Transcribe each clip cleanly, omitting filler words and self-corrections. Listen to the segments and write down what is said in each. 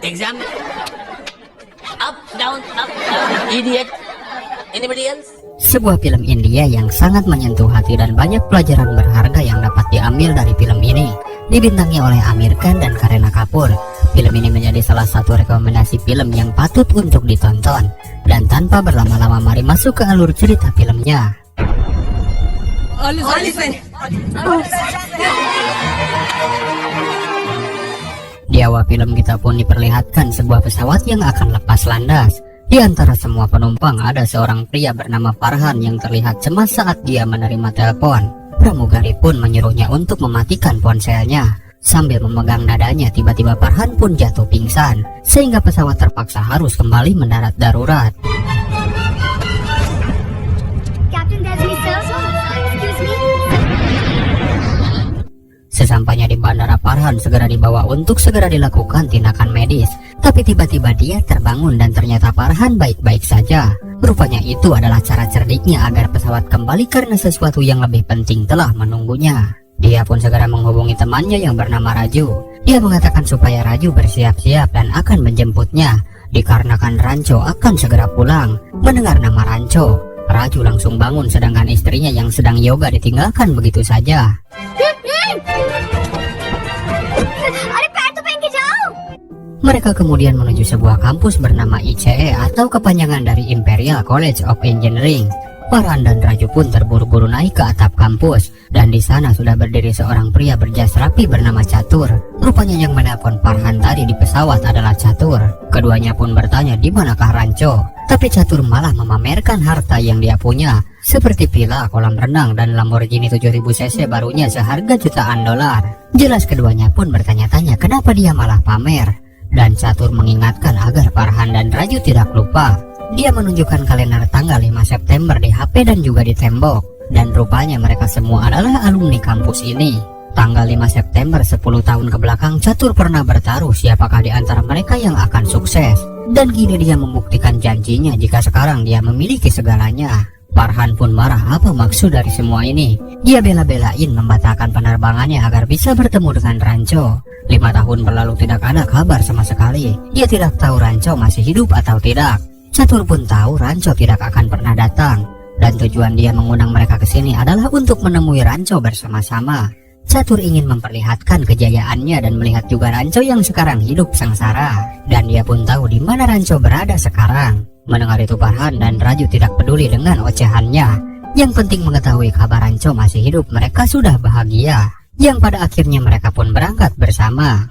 Exam. Up, down, idiot. Anybody else? Sebuah film India yang sangat menyentuh hati dan banyak pelajaran berharga yang dapat diambil dari film ini. Dibintangi oleh Aamir Khan dan Kareena Kapoor. Film ini menjadi salah satu rekomendasi film yang patut untuk ditonton. Dan tanpa berlama-lama mari masuk ke alur cerita filmnya. Di awal film kita pun diperlihatkan sebuah pesawat yang akan lepas landas. Di antara semua penumpang ada seorang pria bernama Farhan yang terlihat cemas saat dia menerima telepon. Pramugari pun menyuruhnya untuk mematikan ponselnya. Sambil memegang dadanya, tiba-tiba Farhan pun jatuh pingsan, sehingga pesawat terpaksa harus kembali mendarat darurat. Captain, there's me, sir. Excuse me. Sesampainya di bandara, Farhan segera dibawa untuk segera dilakukan tindakan medis. Tapi tiba-tiba dia terbangun dan ternyata Farhan baik-baik saja. Rupanya itu adalah cara cerdiknya agar pesawat kembali karena sesuatu yang lebih penting telah menunggunya. Dia pun segera menghubungi temannya yang bernama Raju. Dia mengatakan supaya Raju bersiap-siap dan akan menjemputnya, dikarenakan Rancho akan segera pulang. Mendengar nama Rancho, Raju langsung bangun sedangkan istrinya yang sedang yoga ditinggalkan begitu saja. Mereka kemudian menuju sebuah kampus bernama ICE atau kepanjangan dari Imperial College of Engineering. Farhan dan Raju pun terburu-buru naik ke atap kampus, dan di sana sudah berdiri seorang pria berjas rapi bernama Catur. Rupanya yang menelpon Farhan tadi di pesawat adalah Catur. Keduanya pun bertanya di manakah Rancho, tapi Catur malah memamerkan harta yang dia punya, seperti villa, kolam renang, dan Lamborghini 7000 cc barunya seharga jutaan dolar. Jelas keduanya pun bertanya-tanya kenapa dia malah pamer. Dan Catur mengingatkan agar Farhan dan Raju tidak lupa. Dia menunjukkan kalender tanggal 5 September di HP dan juga di tembok. Dan rupanya mereka semua adalah alumni kampus ini. Tanggal 5 September 10 tahun ke belakang, Catur pernah bertaruh siapakah di antara mereka yang akan sukses. Dan kini dia membuktikan janjinya jika sekarang dia memiliki segalanya. Farhan pun marah apa maksud dari semua ini. Dia bela-belain membatalkan penerbangannya agar bisa bertemu dengan Rancho. 5 tahun berlalu tidak ada kabar sama sekali. Dia tidak tahu Rancho masih hidup atau tidak. Catur pun tahu Rancho tidak akan pernah datang. Dan tujuan dia mengundang mereka ke sini adalah untuk menemui Rancho bersama-sama. Catur ingin memperlihatkan kejayaannya dan melihat juga Rancho yang sekarang hidup sengsara. Dan dia pun tahu di mana Rancho berada sekarang. Mendengar itu Farhan dan Raju tidak peduli dengan ocehannya. Yang penting mengetahui kabar Rancho masih hidup, mereka sudah bahagia. Yang pada akhirnya mereka pun berangkat bersama.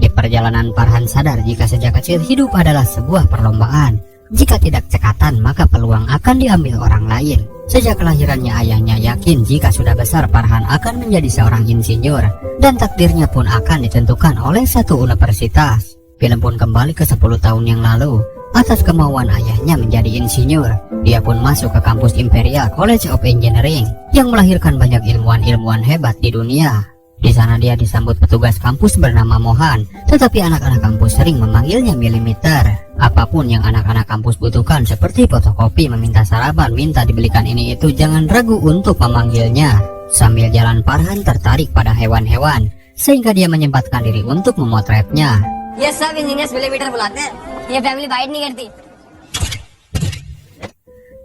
Di perjalanan Farhan sadar jika sejak kecil hidup adalah sebuah perlombaan. Jika tidak cekatan maka peluang akan diambil orang lain. Sejak kelahirannya ayahnya yakin jika sudah besar Farhan akan menjadi seorang insinyur. Dan takdirnya pun akan ditentukan oleh satu universitas. Film pun kembali ke 10 tahun yang lalu. Atas kemauan ayahnya menjadi insinyur, dia pun masuk ke kampus Imperial College of Engineering yang melahirkan banyak ilmuwan-ilmuwan hebat di dunia. Di sana dia disambut petugas kampus bernama Mohan, tetapi anak-anak kampus sering memanggilnya Milimeter. Apapun yang anak-anak kampus butuhkan seperti fotokopi, meminta sarapan, minta dibelikan ini itu, jangan ragu untuk memanggilnya. Sambil jalan Farhan tertarik pada hewan-hewan, sehingga dia menyempatkan diri untuk memotretnya. ये सब engineers millimetre बुलाते हैं, ये family bite नहीं करती.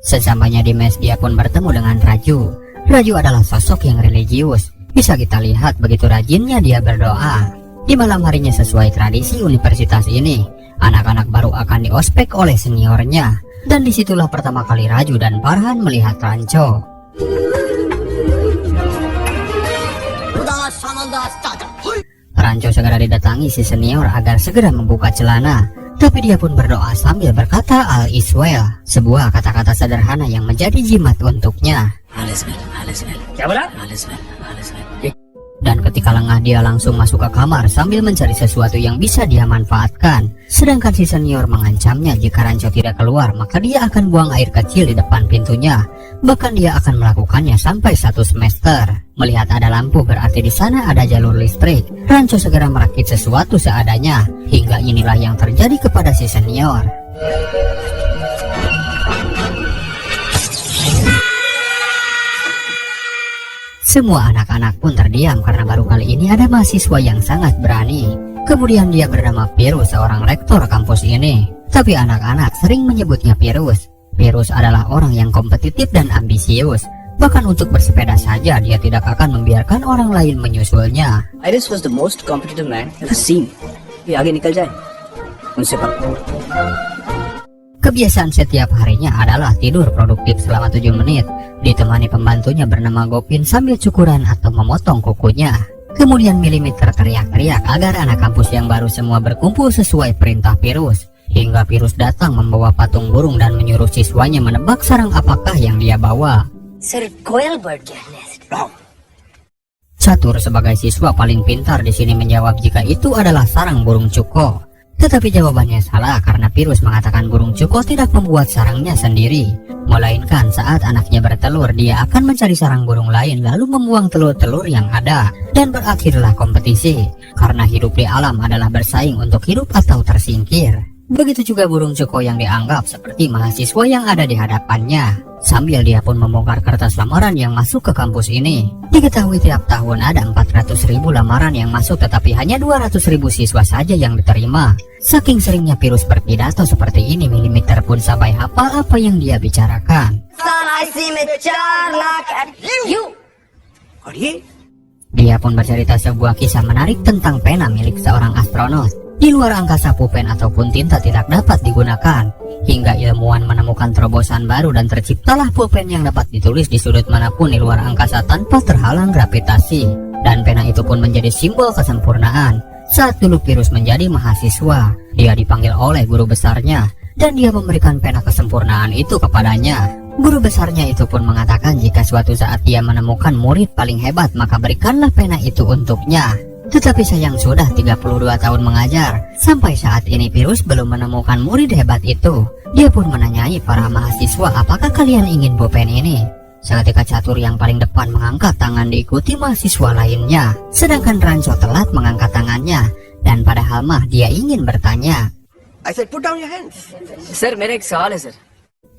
Sesampainya di mes dia pun bertemu dengan Raju. Raju adalah sosok yang religius. Bisa kita lihat begitu rajinnya dia berdoa. Di malam harinya sesuai tradisi universitas ini, anak-anak baru akan diospek oleh seniornya. Dan disitulah pertama kali Raju dan Farhan melihat Rancho. Rancho segera didatangi si senior agar segera membuka celana. Tapi dia pun berdoa sambil berkata all is well, sebuah kata-kata sederhana yang menjadi jimat untuknya. Dan ketika lengah dia langsung masuk ke kamar sambil mencari sesuatu yang bisa dia manfaatkan. Sedangkan si senior mengancamnya jika Rancho tidak keluar maka dia akan buang air kecil di depan pintunya. Bahkan dia akan melakukannya sampai 1 semester. Melihat ada lampu berarti di sana ada jalur listrik. Rancho segera merakit sesuatu seadanya. Hingga inilah yang terjadi kepada si senior. Semua anak-anak pun terdiam karena baru kali ini ada mahasiswa yang sangat berani. Kemudian dia bernama Pirus, seorang rektor kampus ini. Tapi anak-anak sering menyebutnya Pirus. Pirus adalah orang yang kompetitif dan ambisius. Bahkan untuk bersepeda saja dia tidak akan membiarkan orang lain menyusulnya. Iris was the most competitive man ever seen. ये आगे निकल जाए उनसे पर Kebiasaan setiap harinya adalah tidur produktif selama 7 menit, ditemani pembantunya bernama Gopin sambil cukuran atau memotong kukunya. Kemudian Milimeter teriak-teriak agar anak kampus yang baru semua berkumpul sesuai perintah Pirus. Hingga Pirus datang membawa patung burung dan menyuruh siswanya menebak sarang apakah yang dia bawa. Sir, कोयल bird क्या nest? Catur sebagai siswa paling pintar di sini menjawab jika itu adalah sarang burung cuko. Tetapi jawabannya salah karena Pirus mengatakan burung cuko tidak membuat sarangnya sendiri, melainkan saat anaknya bertelur dia akan mencari sarang burung lain lalu membuang telur-telur yang ada, dan berakhirlah kompetisi karena hidup di alam adalah bersaing untuk hidup atau tersingkir. Begitu juga burung cuko yang dianggap seperti mahasiswa yang ada di hadapannya. Sambil dia pun membongkar kertas lamaran yang masuk ke kampus ini. Diketahui tiap tahun ada 400.000 lamaran yang masuk tetapi hanya 200.000 siswa saja yang diterima. Saking seringnya Pirus berpidato seperti ini, Milimeter pun sampai hafal apa yang dia bicarakan. Dia pun bercerita sebuah kisah menarik tentang pena milik seorang astronot. Di luar angkasa pulpen ataupun tinta tidak dapat digunakan, hingga ilmuwan menemukan terobosan baru dan terciptalah pulpen yang dapat ditulis di sudut manapun di luar angkasa tanpa terhalang gravitasi. Dan pena itu pun menjadi simbol kesempurnaan. Saat dulu Pirus menjadi mahasiswa, dia dipanggil oleh guru besarnya dan dia memberikan pena kesempurnaan itu kepadanya. Guru besarnya itu pun mengatakan jika suatu saat dia menemukan murid paling hebat maka berikanlah pena itu untuknya. Tetapi sayang sudah 32 tahun mengajar, sampai saat ini Pirus belum menemukan murid hebat itu. Dia pun menanyai para mahasiswa apakah kalian ingin pulpen ini. Seketika Catur yang paling depan mengangkat tangan diikuti mahasiswa lainnya. Sedangkan Ranco telat mengangkat tangannya, dan padahal mah dia ingin bertanya. I said put down your hands. Sir, मेरा एक सवाल है sir.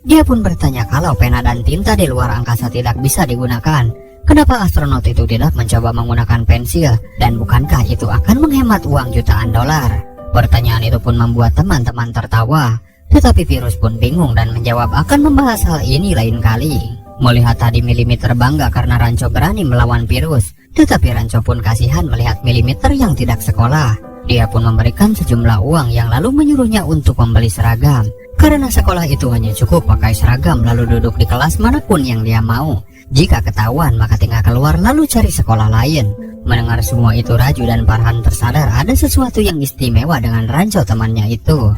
Dia pun bertanya kalau pena dan tinta di luar angkasa tidak bisa digunakan, kenapa astronot itu tidak mencoba menggunakan pensil, dan bukankah itu akan menghemat uang jutaan dolar? Pertanyaan itu pun membuat teman-teman tertawa, tetapi Pirus pun bingung dan menjawab akan membahas hal ini lain kali. Melihat tadi Milimeter bangga karena Ranco berani melawan Pirus, tetapi Ranco pun kasihan melihat Milimeter yang tidak sekolah. Dia pun memberikan sejumlah uang yang lalu menyuruhnya untuk membeli seragam. Karena sekolah itu hanya cukup pakai seragam lalu duduk di kelas manapun yang dia mau. Jika ketahuan maka tinggal keluar lalu cari sekolah lain. Mendengar semua itu Raju dan Farhan tersadar ada sesuatu yang istimewa dengan Ranco temannya itu.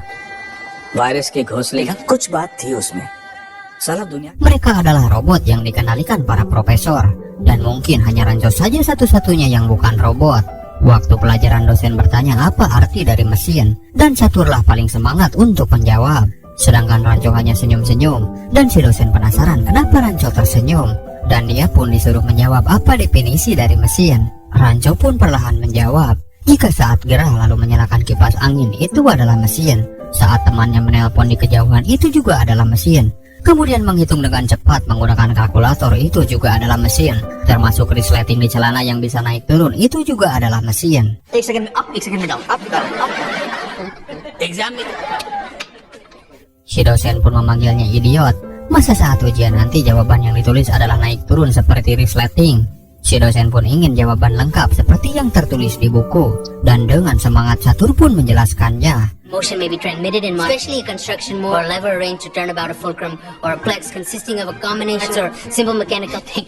Virus के घोंसले का कुछ बात थी उसमें. Salah dunia. Mereka adalah robot yang dikendalikan para profesor, dan mungkin hanya Ranco saja satu-satunya yang bukan robot. Waktu pelajaran dosen bertanya apa arti dari mesin, dan Caturlah paling semangat untuk menjawab. Sedangkan Ranco hanya senyum-senyum, dan si dosen penasaran kenapa Ranco tersenyum. Dan dia pun disuruh menjawab apa definisi dari mesin. Ranco pun perlahan menjawab, jika saat gerah lalu menyalakan kipas angin itu adalah mesin. Saat temannya menelpon di kejauhan itu juga adalah mesin. Kemudian menghitung dengan cepat menggunakan kalkulator itu juga adalah mesin. Termasuk resleting di celana yang bisa naik turun itu juga adalah mesin. एक सेकंड में up, एक सेकंड में down, up, down, up. Exam में Si dosen pun memanggilnya idiot. Masa saat ujian nanti jawaban yang ditulis adalah naik turun seperti resleting? Si dosen pun ingin jawaban lengkap seperti yang tertulis di buku. Dan dengan semangat Catur pun menjelaskannya. Motion may be transmitted in especially a construction mode or lever arranged to turn about a fulcrum or a plex consisting of a combination or simple mechanical thing.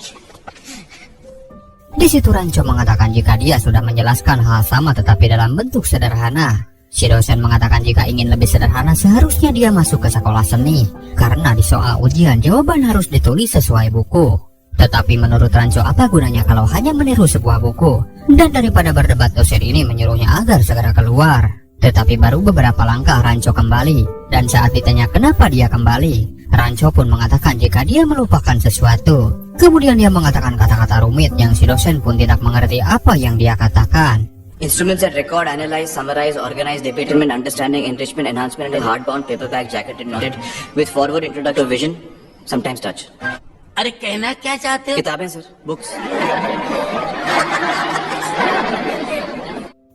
Di situ Ranco mengatakan jika dia sudah menjelaskan hal sama tetapi dalam bentuk sederhana. Si dosen mengatakan jika ingin lebih sederhana seharusnya dia masuk ke sekolah seni, karena di soal ujian jawaban harus ditulis sesuai buku. Tetapi menurut Ranco apa gunanya kalau hanya meniru sebuah buku? Dan daripada berdebat dosen ini menyuruhnya agar segera keluar. Tetapi baru beberapa langkah Ranco kembali, dan saat ditanya kenapa dia kembali, Ranco pun mengatakan jika dia melupakan sesuatu. Kemudian dia mengatakan kata-kata rumit yang si dosen pun tidak mengerti apa yang dia katakan. Instruments that record, analyze, summarize, organize, determine, understanding, enrichment, enhancement, and a hardbound paperback jacketed, knotted with forward introductory vision, sometimes touch. अरे कहना क्या चाहते हो? किताबें sir, books.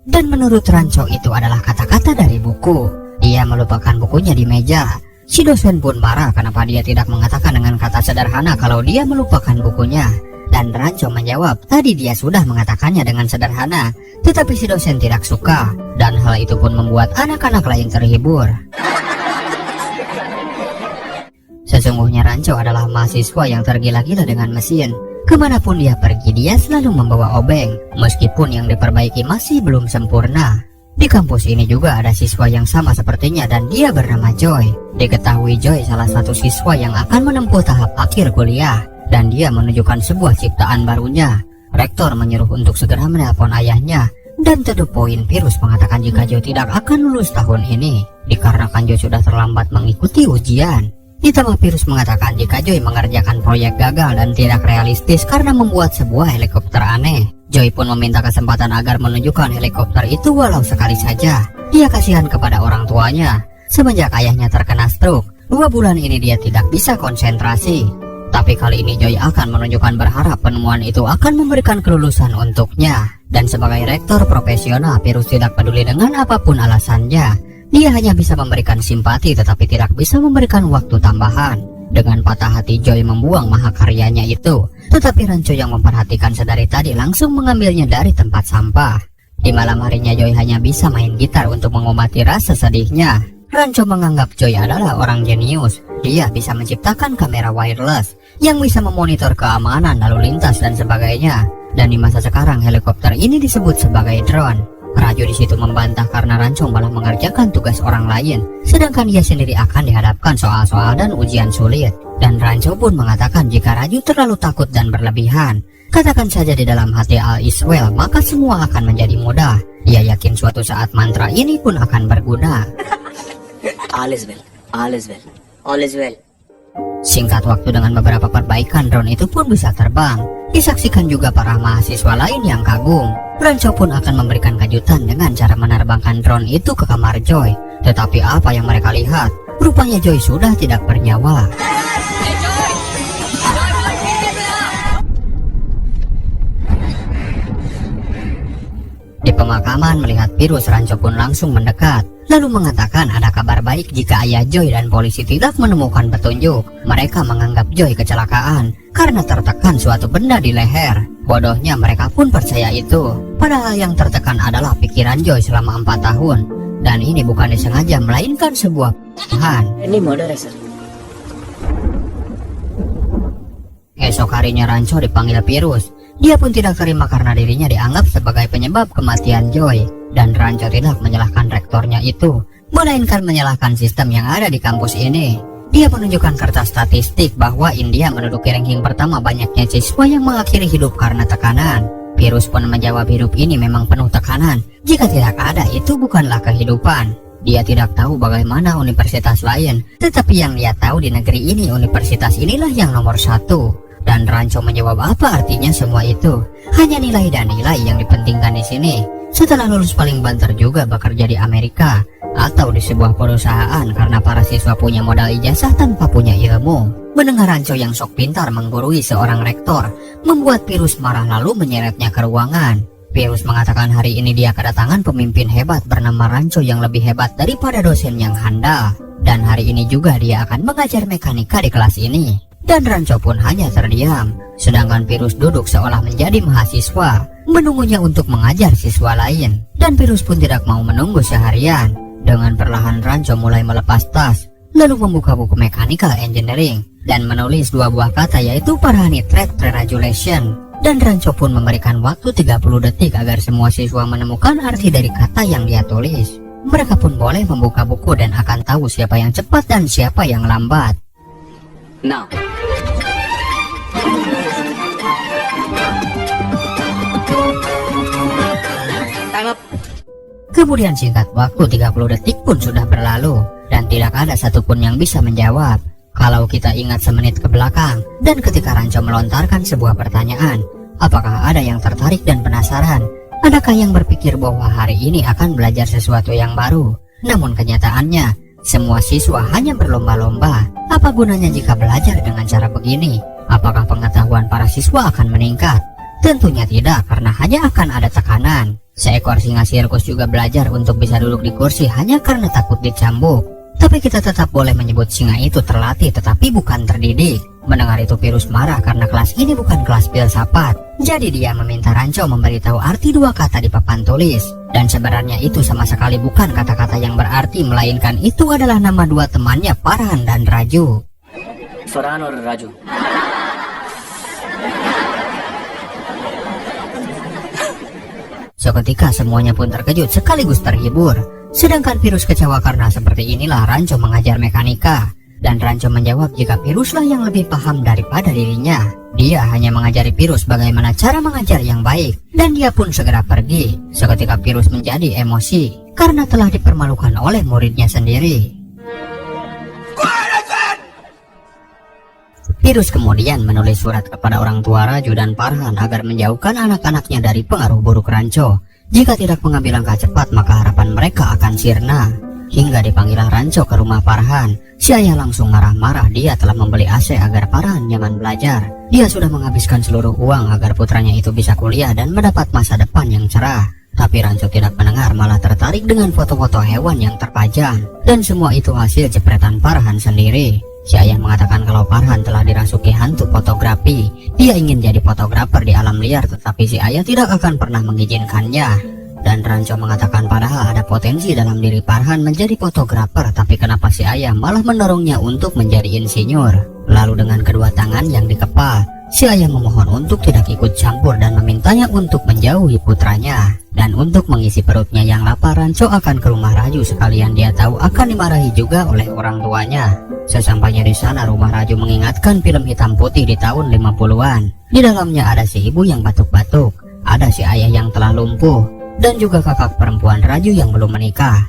Dan menurut Rancho itu adalah kata-kata dari buku. Dia melupakan bukunya di meja. Si dosen pun marah kenapa dia tidak mengatakan dengan kata sederhana kalau dia melupakan bukunya. Dan Rancho menjawab tadi dia sudah mengatakannya dengan sederhana, tetapi si dosen tidak suka. Dan hal itu pun membuat anak-anak lain terhibur. Sesungguhnya Rancho adalah mahasiswa yang tergila-gila dengan mesin. Kemanapun dia pergi, dia selalu membawa obeng, meskipun yang diperbaiki masih belum sempurna. Di kampus ini juga ada siswa yang sama sepertinya dan dia bernama Joy. Diketahui Joy salah satu siswa yang akan menempuh tahap akhir kuliah, dan dia menunjukkan sebuah ciptaan barunya. Rektor menyuruh untuk segera menelpon ayahnya, dan to the point Virus mengatakan jika Joy tidak akan lulus tahun ini, dikarenakan Joy sudah terlambat mengikuti ujian. Ditambah Virus mengatakan jika Joy mengerjakan proyek gagal dan tidak realistis karena membuat sebuah helikopter aneh. Joy pun meminta kesempatan agar menunjukkan helikopter itu walau sekali saja. Dia kasihan kepada orang tuanya. Semenjak ayahnya terkena stroke, 2 bulan ini dia tidak bisa konsentrasi. Tapi kali ini Joy akan menunjukkan berharap penemuan itu akan memberikan kelulusan untuknya. Dan sebagai rektor profesional, Virus tidak peduli dengan apapun alasannya. Dia hanya bisa memberikan simpati tetapi tidak bisa memberikan waktu tambahan. Dengan patah hati Joy membuang mahakaryanya itu, tetapi Rancho yang memperhatikan sedari tadi langsung mengambilnya dari tempat sampah. Di malam harinya Joy hanya bisa main gitar untuk mengobati rasa sedihnya. Rancho menganggap Joy adalah orang jenius. Dia bisa menciptakan kamera wireless yang bisa memonitor keamanan lalu lintas dan sebagainya. Dan di masa sekarang helikopter ini disebut sebagai drone. Raju di situ membantah karena Rancho malah mengerjakan tugas orang lain, sedangkan dia sendiri akan dihadapkan soal-soal dan ujian sulit. Dan Rancho pun mengatakan jika Raju terlalu takut dan berlebihan, katakan saja di dalam hati all is well, maka semua akan menjadi mudah. Dia yakin suatu saat mantra ini pun akan berguna. All is well, all is well, all is well. Singkat waktu dengan beberapa perbaikan, drone itu pun bisa terbang. Disaksikan juga para mahasiswa lain yang kagum. Rancho pun akan memberikan kejutan dengan cara menerbangkan drone itu ke kamar Joy. Tetapi apa yang mereka lihat? Rupanya Joy sudah tidak bernyawa. Di pemakaman melihat Virus, Rancho pun langsung mendekat, lalu mengatakan ada kabar baik jika ayah Joy dan polisi tidak menemukan petunjuk. Mereka menganggap Joy kecelakaan karena tertekan suatu benda di leher. Bodohnya mereka pun percaya itu, padahal yang tertekan adalah pikiran Joy selama 4 tahun. Dan ini bukan disengaja melainkan sebuah Tuhan. Ini murder sir. Esok harinya Rancho dipanggil Virus. Dia pun tidak terima karena dirinya dianggap sebagai penyebab kematian Joy. Dan Rancho tidak menyalahkan rektornya itu, melainkan menyalahkan sistem yang ada di kampus ini. Dia menunjukkan kertas statistik bahwa India menduduki ranking pertama banyaknya siswa yang mengakhiri hidup karena tekanan. Virus pun menjawab hidup ini memang penuh tekanan. Jika tidak ada, itu bukanlah kehidupan. Dia tidak tahu bagaimana universitas lain, tetapi yang dia tahu di negeri ini universitas inilah yang nomor 1. Dan Rancho menjawab apa artinya semua itu? Hanya nilai dan nilai yang dipentingkan di sini. Setelah lulus paling banter juga bekerja di Amerika atau di sebuah perusahaan karena para siswa punya modal ijazah tanpa punya ilmu. Mendengar Rancho yang sok pintar menggurui seorang rektor, membuat Virus marah lalu menyeretnya ke ruangan. Virus mengatakan hari ini dia kedatangan pemimpin hebat bernama Rancho yang lebih hebat daripada dosen yang handal. Dan hari ini juga dia akan mengajar mekanika di kelas ini. Dan Rancho pun hanya terdiam, sedangkan Virus duduk seolah menjadi mahasiswa, menunggunya untuk mengajar siswa lain. Dan Virus pun tidak mau menunggu seharian. Dengan perlahan Rancho mulai melepas tas, lalu membuka buku Mechanical Engineering dan menulis 2 buah kata yaitu Paranitrate Pre-Regulation. Dan Rancho pun memberikan waktu 30 detik agar semua siswa menemukan arti dari kata yang dia tulis. Mereka pun boleh membuka buku dan akan tahu siapa yang cepat dan siapa yang lambat. Now. Time up. Kemudian singkat waktu 30 detik pun sudah berlalu dan tidak ada satupun yang bisa menjawab. Kalau kita ingat semenit ke belakang dan ketika Rancho melontarkan sebuah pertanyaan, apakah ada yang tertarik dan penasaran? Adakah yang berpikir bahwa hari ini akan belajar sesuatu yang baru? Namun kenyataannya, Semua siswa hanya berlomba-lomba. Apa gunanya jika belajar dengan cara begini? Apakah pengetahuan para siswa akan meningkat? Tentunya tidak, karena hanya akan ada tekanan. Seekor singa sirkus juga belajar untuk bisa duduk di kursi hanya karena takut dicambuk. Tapi kita tetap boleh menyebut singa itu terlatih tetapi bukan terdidik. Mendengar itu Pirus marah karena kelas ini bukan kelas filsafat. Jadi dia meminta Ranco memberitahu arti dua kata di papan tulis. Dan sebenarnya itu sama sekali bukan kata-kata yang berarti, melainkan itu adalah nama dua temannya, Farhan dan Raju. Farhan और Raju. Seketika semuanya pun terkejut sekaligus terhibur. Sedangkan Pirus kecewa karena seperti inilah Ranco mengajar mekanika. Dan Ranco menjawab jika Piruslah yang lebih paham daripada dirinya. Dia hanya mengajari Pirus bagaimana cara mengajar yang baik. Dan dia pun segera pergi. Seketika Pirus menjadi emosi karena telah dipermalukan oleh muridnya sendiri. Pirus kemudian menulis surat kepada orang tua Raju dan Farhan agar menjauhkan anak-anaknya dari pengaruh buruk Ranco. Jika tidak mengambil langkah cepat maka harapan mereka akan sirna. Hingga dipanggillah Ranco ke rumah Farhan. Si ayah langsung marah-marah, dia telah membeli AC agar Farhan nyaman belajar. Dia sudah menghabiskan seluruh uang agar putranya itu bisa kuliah dan mendapat masa depan yang cerah. Tapi Ranco tidak mendengar, malah tertarik dengan foto-foto hewan yang terpajang. Dan semua itu hasil jepretan Farhan sendiri. Si ayah mengatakan kalau Farhan telah dirasuki hantu fotografi. Dia ingin jadi fotografer di alam liar, tetapi si ayah tidak akan pernah mengizinkannya. Dan Ranco mengatakan padahal ada potensi dalam diri Farhan menjadi fotografer, tapi kenapa si ayah malah mendorongnya untuk menjadi insinyur. Lalu dengan kedua tangan yang dikepal, si ayah memohon untuk tidak ikut campur dan memintanya untuk menjauhi putranya. Dan untuk mengisi perutnya yang lapar, Ranco akan ke rumah Raju, sekalian dia tahu akan dimarahi juga oleh orang tuanya. Sesampainya di sana, rumah Raju mengingatkan film hitam putih di tahun 50-an. Di dalamnya ada si ibu yang batuk-batuk, ada si ayah yang telah lumpuh, dan juga kakak perempuan Raju yang belum menikah.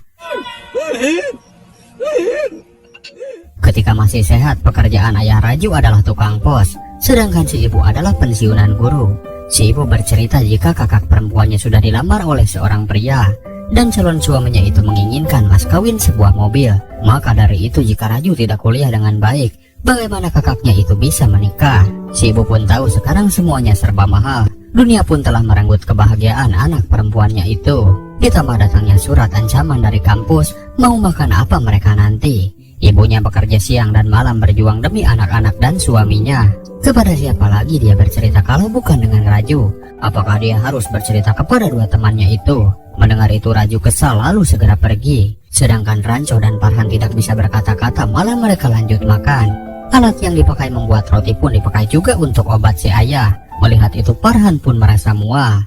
Ketika masih sehat, pekerjaan ayah Raju adalah tukang pos, sedangkan si ibu adalah pensiunan guru. Si ibu bercerita jika kakak perempuannya sudah dilamar oleh seorang pria, dan calon suaminya itu menginginkan mas kawin sebuah mobil. Maka dari itu jika Raju tidak kuliah dengan baik, bagaimana kakaknya itu bisa menikah? Si ibu pun tahu sekarang semuanya serba mahal. Dunia pun telah merenggut kebahagiaan anak perempuannya itu. Ditambah datangnya surat ancaman dari kampus, mau makan apa mereka nanti. Ibunya bekerja siang dan malam berjuang demi anak-anak dan suaminya. Kepada siapa lagi dia bercerita kalau bukan dengan Raju? Apakah dia harus bercerita kepada dua temannya itu? Mendengar itu Raju kesal lalu segera pergi. Sedangkan Ranco dan Farhan tidak bisa berkata-kata, malah mereka lanjut makan. Alat yang dipakai membuat roti pun dipakai juga untuk obat si ayah. Melihat itu Farhan pun merasa mual.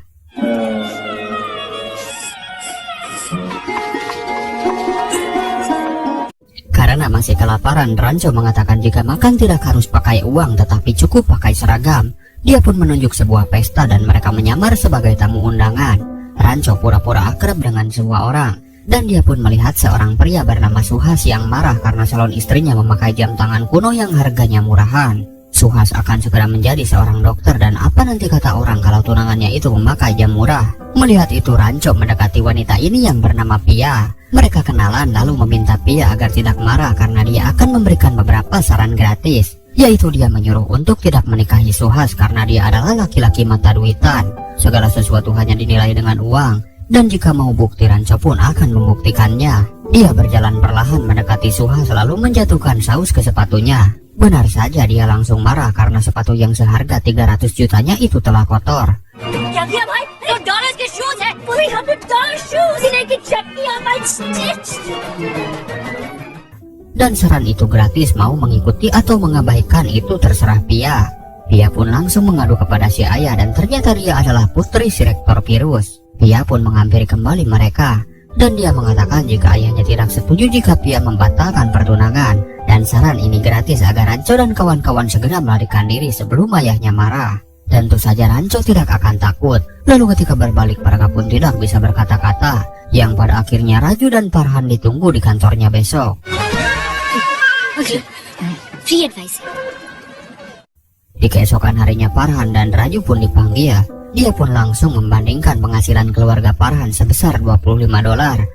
Karena masih kelaparan, Ranco mengatakan jika makan tidak harus pakai uang tetapi cukup pakai seragam. Dia pun menunjuk sebuah pesta dan mereka menyamar sebagai tamu undangan. Ranco pura-pura akrab dengan semua orang, dan dia pun melihat seorang pria bernama Suhas yang marah karena calon istrinya memakai jam tangan kuno yang harganya murahan. Suhas akan segera menjadi seorang dokter, dan apa nanti kata orang kalau tunangannya itu memakai jam murah. Melihat itu Ranco mendekati wanita ini yang bernama Pia. Mereka kenalan lalu meminta Pia agar tidak marah karena dia akan memberikan beberapa saran gratis, yaitu dia menyuruh untuk tidak menikahi Suhas karena dia adalah laki-laki mata duitan. Segala sesuatu hanya dinilai dengan uang, dan jika mau bukti Ranco pun akan membuktikannya. Dia berjalan perlahan mendekati Suhas lalu menjatuhkan saus ke sepatunya. Benar saja dia langsung marah karena sepatu yang seharga 300 jutanya itu telah kotor. Dan saran itu gratis, mau mengikuti atau mengabaikan itu terserah Pia. Pia pun langsung mengadu kepada si ayah dan ternyata dia adalah putri si rektor Pirus. Pia pun menghampiri kembali mereka, dan dia mengatakan jika ayahnya tidak setuju jika Pia membatalkan pertunangan. Dan saran ini gratis agar Ranco dan kawan-kawan segera melarikan diri sebelum ayahnya marah. Tentu saja Ranco tidak akan takut. Lalu ketika berbalik mereka pun tidak bisa berkata-kata, yang pada akhirnya Raju dan Farhan ditunggu di kantornya besok. Free advice. Di keesokan harinya Farhan dan Raju pun dipanggil. Dia pun langsung membandingkan penghasilan keluarga Farhan sebesar $25,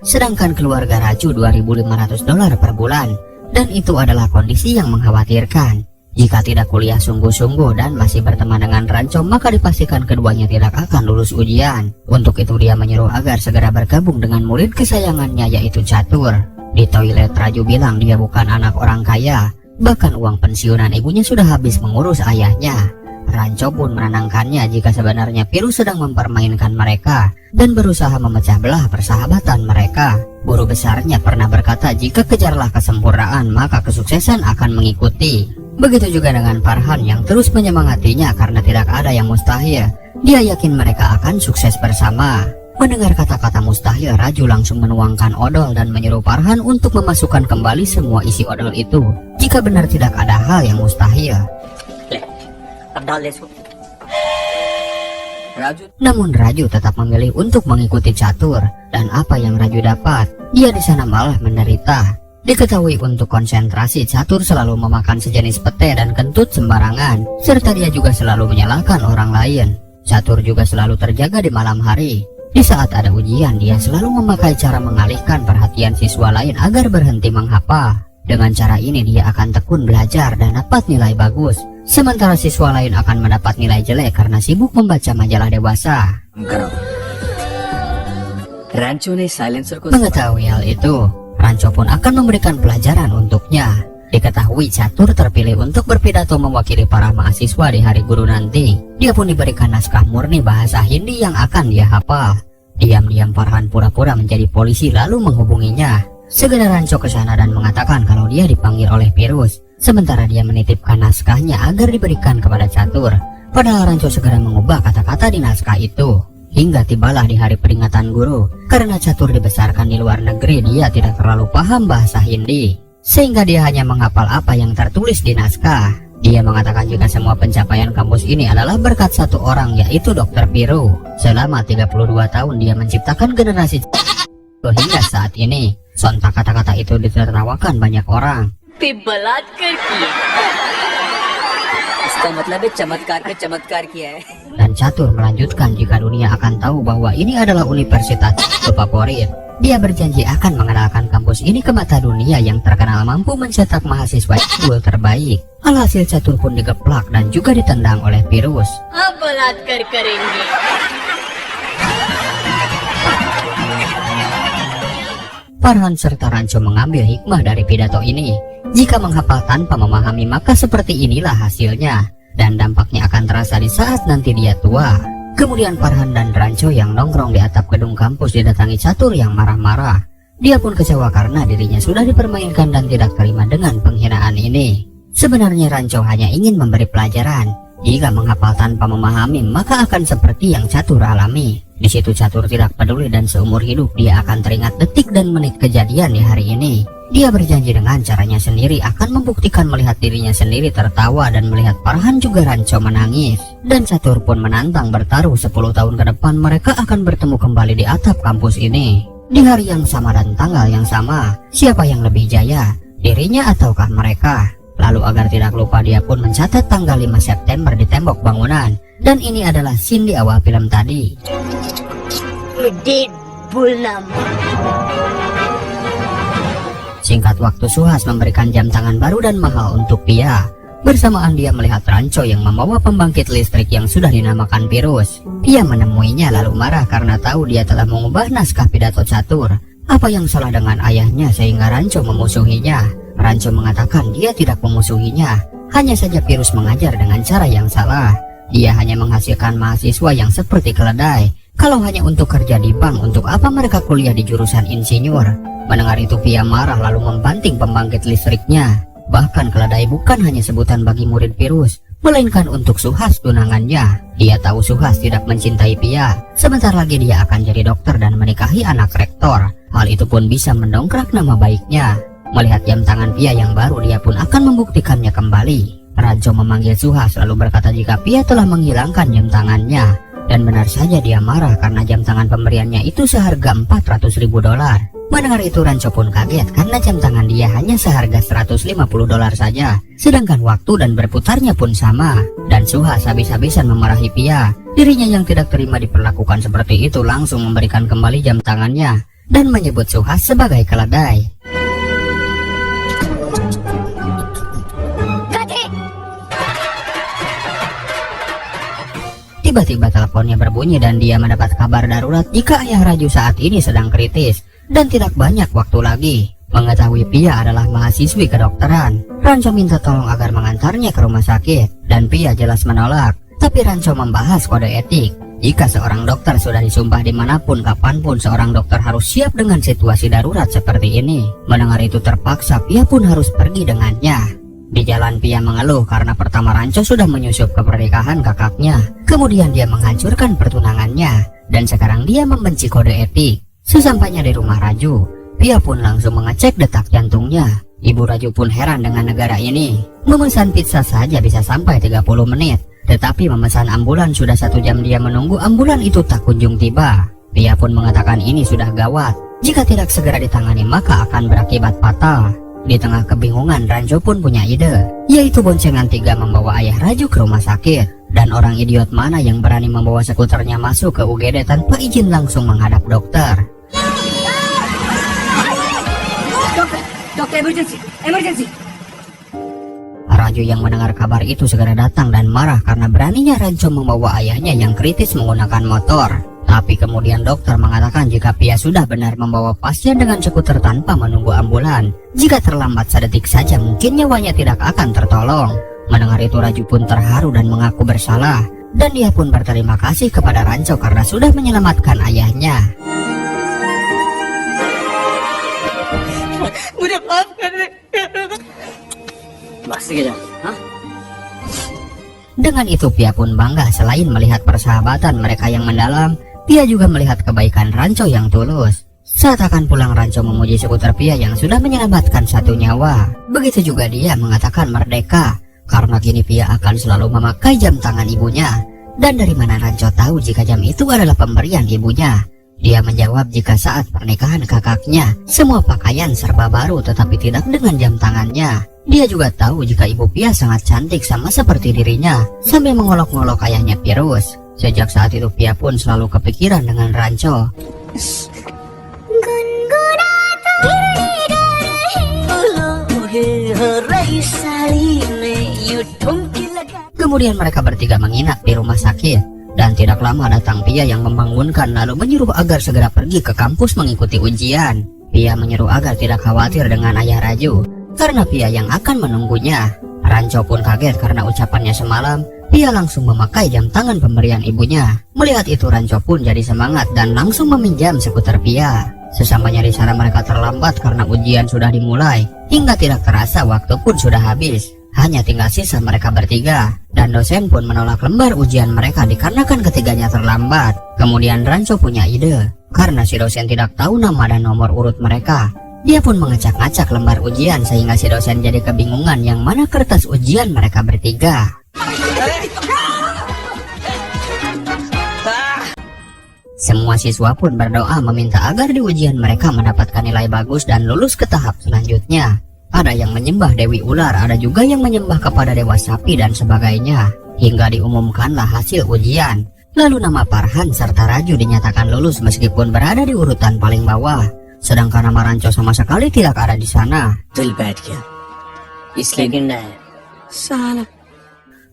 sedangkan keluarga Raju $2.500 per bulan. Dan itu adalah kondisi yang mengkhawatirkan. Jika tidak kuliah sungguh-sungguh dan masih berteman dengan Ranco, maka dipastikan keduanya tidak akan lulus ujian. Untuk itu dia menyuruh agar segera bergabung dengan murid kesayangannya, yaitu Catur. Di toilet, Raju bilang dia bukan anak orang kaya, bahkan uang pensiunan ibunya sudah habis mengurus ayahnya. Ranco pun menenangkannya jika sebenarnya Pirus sedang mempermainkan mereka dan berusaha memecah belah persahabatan mereka. Guru besarnya pernah berkata, jika kejarlah kesempurnaan maka kesuksesan akan mengikuti. Begitu juga dengan Farhan yang terus menyemangatinya karena tidak ada yang mustahil. Dia yakin mereka akan sukses bersama. Mendengar kata-kata mustahil, Raju langsung menuangkan odol dan menyuruh Farhan untuk memasukkan kembali semua isi odol itu jika benar tidak ada hal yang mustahil. अब डाल दे इसको। Raju. Namun Raju tetap memilih untuk mengikuti Catur, dan apa yang Raju dapat, dia di sana malah menderita. Diketahui untuk konsentrasi, Catur selalu memakan sejenis pete dan kentut sembarangan, serta dia juga selalu menyalahkan orang lain. Catur juga selalu terjaga di malam hari. Di saat ada ujian, dia selalu memakai cara mengalihkan perhatian siswa lain agar berhenti menghafal. Dengan cara ini dia akan tekun belajar dan dapat nilai bagus, sementara siswa lain akan mendapat nilai jelek karena sibuk membaca majalah dewasa. Rancho ने silencer को Mengetahui hal itu, Ranco pun akan memberikan pelajaran untuknya. Diketahui Catur terpilih untuk berpidato mewakili para mahasiswa di hari guru nanti. Dia pun diberikan naskah murni bahasa Hindi yang akan dia hafal. Diam-diam Farhan pura-pura menjadi polisi lalu menghubunginya. Segera Ranco ke sana dan mengatakan kalau dia dipanggil oleh Pirus, sementara dia menitipkan naskahnya agar diberikan kepada Catur. Padahal Ranco segera mengubah kata-kata di naskah itu. Hingga tibalah di hari peringatan guru, karena Catur dibesarkan di luar negeri, dia tidak terlalu paham bahasa Hindi, sehingga dia hanya menghafal apa yang tertulis di naskah. Dia mengatakan jika semua pencapaian kampus ini adalah berkat satu orang, yaitu Dr. Piru. Selama 32 tahun dia menciptakan generasi hingga saat ini. Sontak kata-kata itu ditertawakan banyak orang. इसका मतलब है चमत्कार पे चमत्कार किया है। Dan Catur melanjutkan jika dunia akan tahu bahwa ini adalah universitas favorit. Dia berjanji akan mengenalkan kampus ini ke mata dunia yang terkenal mampu mencetak mahasiswa unggul terbaik. Alhasil Catur pun digeplak dan juga ditendang oleh Pirus. Farhan serta Ranco mengambil hikmah dari pidato ini. Jika menghafal tanpa memahami maka seperti inilah hasilnya, dan dampaknya akan terasa di saat nanti dia tua. Kemudian Farhan dan Ranco yang nongkrong di atap gedung kampus didatangi Catur yang marah-marah. Dia pun kecewa karena dirinya sudah dipermainkan dan tidak terima dengan penghinaan ini. Sebenarnya Ranco hanya ingin memberi pelajaran. Jika menghafal tanpa memahami maka akan seperti yang Catur alami. Di situ Catur tidak peduli dan seumur hidup dia akan teringat detik dan menit kejadian di hari ini. Dia berjanji dengan caranya sendiri akan membuktikan melihat dirinya sendiri tertawa dan melihat Farhan juga Ranco menangis. Dan Catur pun menantang bertaruh 10 tahun ke depan mereka akan bertemu kembali di atap kampus ini. Di hari yang sama dan tanggal yang sama, siapa yang lebih jaya, dirinya ataukah mereka? Lalu agar tidak lupa dia pun mencatat tanggal 5 September di tembok bangunan. Dan ini adalah scene di awal film tadi. Singkat waktu Suhas memberikan jam tangan baru dan mahal untuk Pia. Bersamaan dia melihat Ranco yang membawa pembangkit listrik yang sudah dinamakan Pirus. Pia menemuinya lalu marah karena tahu dia telah mengubah naskah pidato Catur. Apa yang salah dengan ayahnya sehingga Ranco memusuhinya? Ranco mengatakan dia tidak memusuhinya, hanya saja Pirus mengajar dengan cara yang salah. Dia hanya menghasilkan mahasiswa yang seperti keledai. Kalau hanya untuk kerja di bank, untuk apa mereka kuliah di jurusan insinyur? Mendengar itu Pia marah lalu membanting pembangkit listriknya. Bahkan keledai bukan hanya sebutan bagi murid Pirus, melainkan untuk Suhas tunangannya. Dia tahu Suhas tidak mencintai Pia. Sebentar lagi dia akan jadi dokter dan menikahi anak rektor. Hal itu pun bisa mendongkrak nama baiknya. Melihat jam tangan Pia yang baru, dia pun akan membuktikannya kembali. Ranco memanggil Suhas lalu berkata jika Pia telah menghilangkan jam tangannya. Dan benar saja dia marah karena jam tangan pemberiannya itu seharga $400.000. Mendengar itu Rancho pun kaget karena jam tangan dia hanya seharga $150 saja. Sedangkan waktu dan berputarnya pun sama. Dan Suhas habis-habisan memarahi Pia. Dirinya yang tidak terima diperlakukan seperti itu langsung memberikan kembali jam tangannya dan menyebut Suhas sebagai keledai. Tiba-tiba teleponnya berbunyi dan dia mendapat kabar darurat jika ayah Raju saat ini sedang kritis dan tidak banyak waktu lagi. Mengetahui Pia adalah mahasiswi kedokteran, Rancho minta tolong agar mengantarnya ke rumah sakit dan Pia jelas menolak. Tapi Rancho membahas kode etik. Jika seorang dokter sudah disumpah dimanapun kapanpun seorang dokter harus siap dengan situasi darurat seperti ini. Mendengar itu terpaksa Pia pun harus pergi dengannya. Di jalan Pia mengeluh karena pertama Rancho sudah menyusup ke pernikahan kakaknya. Kemudian dia menghancurkan pertunangannya. Dan sekarang dia membenci kode etik. Sesampainya di rumah Raju, Pia pun langsung mengecek detak jantungnya. Ibu Raju pun heran dengan negara ini. Memesan pizza saja bisa sampai 30 menit. Tetapi memesan ambulan sudah 1 jam dia menunggu ambulan itu tak kunjung tiba. Pia pun mengatakan ini sudah gawat. Jika tidak segera ditangani maka akan berakibat fatal. Di tengah kebingungan Rancho pun punya ide, yaitu boncengan 3 membawa ayah Raju ke rumah sakit. Dan orang idiot mana yang berani membawa skuternya masuk ke UGD tanpa izin langsung menghadap dokter. Dokter, emergency. Raju yang mendengar kabar itu segera datang dan marah karena beraninya Rancho membawa ayahnya yang kritis menggunakan motor. Tapi kemudian dokter mengatakan jika Pia sudah benar membawa pasien dengan skuter tanpa menunggu ambulan, jika terlambat sedetik saja mungkin nyawanya tidak akan tertolong. Mendengar itu Raju pun terharu dan mengaku bersalah. Dan dia pun berterima kasih kepada Rancho karena sudah menyelamatkan ayahnya. Dengan itu Pia pun bangga selain melihat persahabatan mereka yang mendalam. Pia juga melihat kebaikan Rancho yang tulus. Saat akan pulang Rancho memuji skuter Pia yang sudah menyelamatkan 1 nyawa. Begitu juga dia mengatakan merdeka karena kini Pia akan selalu memakai jam tangan ibunya. Dan dari mana Rancho tahu jika jam itu adalah pemberian ibunya? Dia menjawab jika saat pernikahan kakaknya semua pakaian serba baru tetapi tidak dengan jam tangannya. Dia juga tahu jika ibu Pia sangat cantik sama seperti dirinya sambil mengolok-ngolok ayahnya Pirus. Sejak saat itu Pia pun selalu kepikiran dengan Rancho. Kemudian mereka bertiga menginap di rumah sakit. Dan tidak lama datang Pia yang membangunkan lalu menyuruh agar segera pergi ke kampus mengikuti ujian. Pia menyeru agar tidak khawatir dengan ayah Raju karena Pia yang akan menunggunya. Rancho pun kaget karena ucapannya semalam. Pia langsung memakai jam tangan pemberian ibunya. Melihat itu Rancho pun jadi semangat dan langsung meminjam skuter Pia. Sesampainya di sana mereka terlambat karena ujian sudah dimulai. Hingga tidak terasa waktu pun sudah habis. Hanya tinggal sisa mereka bertiga. Dan dosen pun menolak lembar ujian mereka dikarenakan ketiganya terlambat. Kemudian Rancho punya ide. Karena si dosen tidak tahu nama dan nomor urut mereka, dia pun mengacak-acak lembar ujian sehingga si dosen jadi kebingungan yang mana kertas ujian mereka bertiga. Semua siswa pun berdoa meminta agar di ujian mereka mendapatkan nilai bagus dan lulus ke tahap selanjutnya. Ada yang menyembah Dewi Ular, ada juga yang menyembah kepada Dewa Sapi dan sebagainya. Hingga diumumkanlah hasil ujian. Lalu nama Farhan serta Raju dinyatakan lulus meskipun berada di urutan paling bawah. Sedangkan nama Rancho sama sekali tidak ada di sana.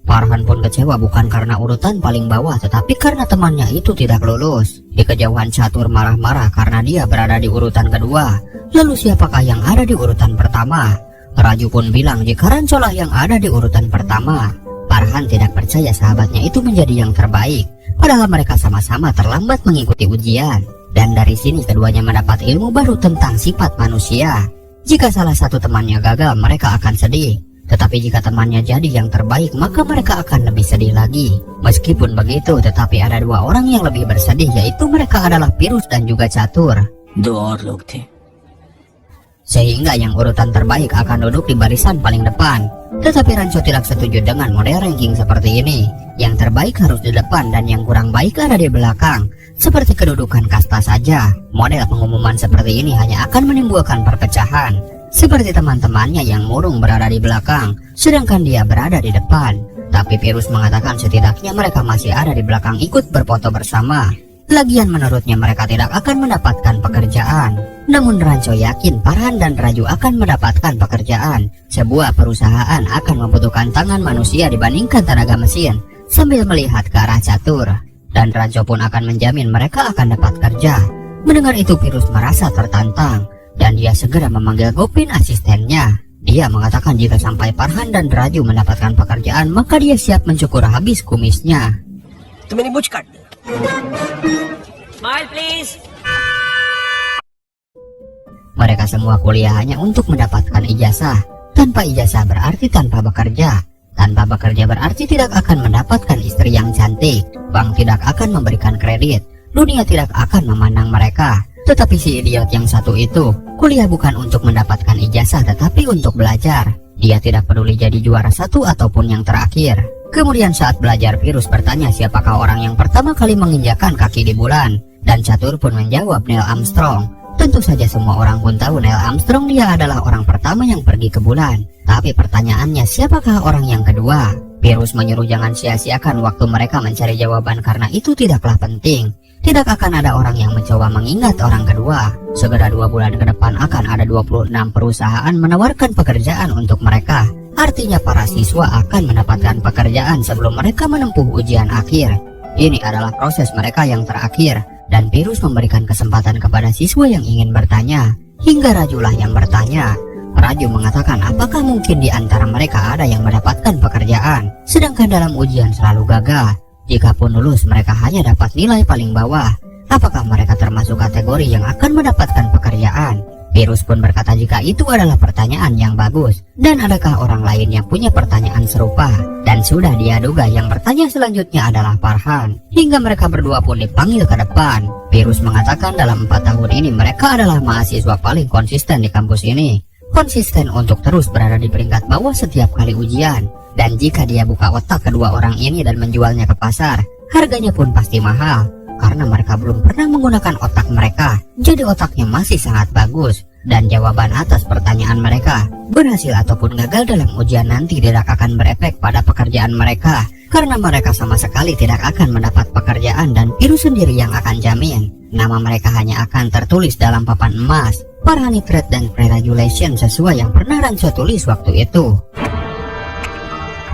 Farhan pun kecewa bukan karena urutan paling bawah tetapi karena temannya itu tidak lulus. Di kejauhan Catur marah-marah karena dia berada di urutan kedua. Lalu siapakah yang ada di urutan pertama? Raju pun bilang jika Rancho lah yang ada di urutan pertama. Farhan tidak percaya sahabatnya itu menjadi yang terbaik. Padahal mereka sama-sama terlambat mengikuti ujian. Dan dari sini keduanya mendapat ilmu baru tentang sifat manusia. Jika salah satu temannya gagal mereka akan sedih. Tetapi jika temannya jadi yang terbaik maka mereka akan lebih sedih lagi. Meskipun begitu tetapi ada 2 orang yang lebih bersedih, yaitu mereka adalah Pirus dan juga Catur. Sehingga yang urutan terbaik akan duduk di barisan paling depan. Tetapi Rancho tidak setuju dengan model ranking seperti ini. Yang terbaik harus di depan dan yang kurang baik ada di belakang. Seperti kedudukan kasta saja, model pengumuman seperti ini hanya akan menimbulkan perpecahan. Seperti teman-temannya yang murung berada di belakang, sedangkan dia berada di depan. Tapi Pirus mengatakan setidaknya mereka masih ada di belakang ikut berfoto bersama. Lagian menurutnya mereka tidak akan mendapatkan pekerjaan. Namun Rancho yakin Farhan dan Raju akan mendapatkan pekerjaan. Sebuah perusahaan akan membutuhkan tangan manusia dibandingkan tenaga mesin. Sambil melihat ke arah catur, dan Rancho pun akan menjamin mereka akan dapat kerja. Mendengar itu Pirus merasa tertantang, dan dia segera memanggil Gopin asistennya. Dia mengatakan jika sampai Farhan dan Raju mendapatkan pekerjaan, maka dia siap mencukur habis kumisnya. तो मैंने मुझ काट दिया। Smile please. Mereka semua kuliah hanya untuk mendapatkan ijazah. Tanpa ijazah berarti tanpa bekerja. Tanpa bekerja berarti tidak akan mendapatkan istri yang cantik. Bank tidak akan memberikan kredit. Dunia tidak akan memandang mereka. Tetapi si idiot yang satu itu, kuliah bukan untuk mendapatkan ijazah tetapi untuk belajar. Dia tidak peduli jadi juara satu ataupun yang terakhir. Kemudian saat belajar Pirus bertanya siapakah orang yang pertama kali menginjakan kaki di bulan. Dan catur pun menjawab Neil Armstrong. Tentu saja semua orang pun tahu Neil Armstrong dia adalah orang pertama yang pergi ke bulan. Tapi pertanyaannya siapakah orang yang kedua? Pirus menyuruh jangan sia-siakan waktu mereka mencari jawaban karena itu tidaklah penting. Tidak akan ada orang yang mencoba mengingat orang kedua. Segera 2 bulan ke depan akan ada 26 perusahaan menawarkan pekerjaan untuk mereka. Artinya para siswa akan mendapatkan pekerjaan sebelum mereka menempuh ujian akhir. Ini adalah proses mereka yang terakhir. Dan Pirus memberikan kesempatan kepada siswa yang ingin bertanya. Hingga Rajulah yang bertanya. Raju mengatakan apakah mungkin di antara mereka ada yang mendapatkan pekerjaan, sedangkan dalam ujian selalu gagal. Jikapun lulus mereka hanya dapat nilai paling bawah. Apakah mereka termasuk kategori yang akan mendapatkan pekerjaan? Pirus pun berkata jika itu adalah pertanyaan yang bagus. Dan adakah orang lain yang punya pertanyaan serupa? Dan sudah dia duga yang bertanya selanjutnya adalah Farhan. Hingga mereka berdua pun dipanggil ke depan. Pirus mengatakan dalam 4 tahun ini mereka adalah mahasiswa paling konsisten di kampus ini. Konsisten untuk terus berada di peringkat bawah setiap kali ujian. Dan jika dia buka otak kedua orang ini dan menjualnya ke pasar, harganya pun pasti mahal. Karena mereka belum pernah menggunakan otak mereka, jadi otaknya masih sangat bagus. Dan jawaban atas pertanyaan mereka, berhasil ataupun gagal dalam ujian nanti tidak akan berefek pada pekerjaan mereka. Karena mereka sama sekali tidak akan mendapat pekerjaan dan Pirus sendiri yang akan jamin. Nama mereka hanya akan tertulis dalam papan emas. Farhan Nitrate dan Pre-Regulation sesuai yang pernah Rancho tulis waktu itu.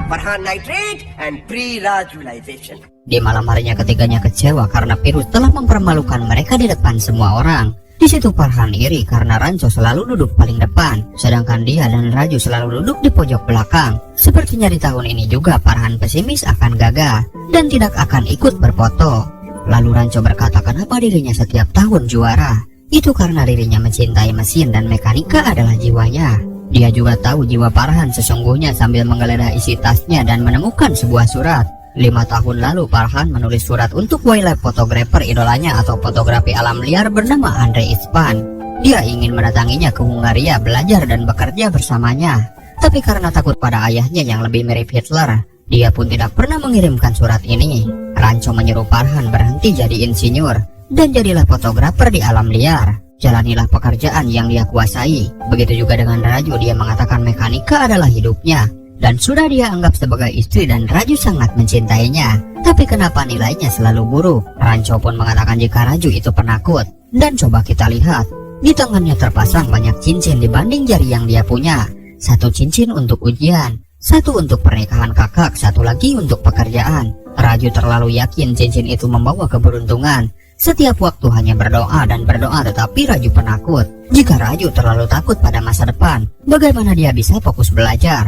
Farhan Nitrate and Pre-Radicalization. Di malam harinya ketiganya kecewa karena Pirus telah mempermalukan mereka di depan semua orang. Di situ Farhan iri karena Rancho selalu duduk paling depan, sedangkan dia dan Raju selalu duduk di pojok belakang. Sepertinya di tahun ini juga Farhan pesimis akan gagal dan tidak akan ikut berfoto. Lalu Rancho berkata kenapa dirinya setiap tahun juara. Itu karena dirinya mencintai mesin dan mekanika adalah jiwanya. Dia juga tahu jiwa Farhan sesungguhnya sambil menggeledah isi tasnya dan menemukan sebuah surat. 5 tahun lalu Farhan menulis surat untuk wildlife photographer idolanya atau fotografi alam liar bernama Andrei Ispan. Dia ingin mendatanginya ke Hungaria belajar dan bekerja bersamanya. Tapi karena takut pada ayahnya yang lebih mirip Hitler, dia pun tidak pernah mengirimkan surat ini. Rancho menyuruh Farhan berhenti jadi insinyur dan jadilah fotografer di alam liar. Jalanilah pekerjaan yang dia kuasai. Begitu juga dengan Raju, dia mengatakan mekanika adalah hidupnya. Dan sudah dia anggap sebagai istri dan Raju sangat mencintainya. Tapi kenapa nilainya selalu buruk? Rancho pun mengatakan jika Raju itu penakut. Dan coba kita lihat, di tangannya terpasang banyak cincin dibanding jari yang dia punya. 1 cincin untuk ujian, 1 untuk pernikahan kakak, 1 lagi untuk pekerjaan. Raju terlalu yakin cincin itu membawa keberuntungan. Setiap waktu hanya berdoa dan berdoa, tetapi Raju penakut. Jika Raju terlalu takut pada masa depan, bagaimana dia bisa fokus belajar?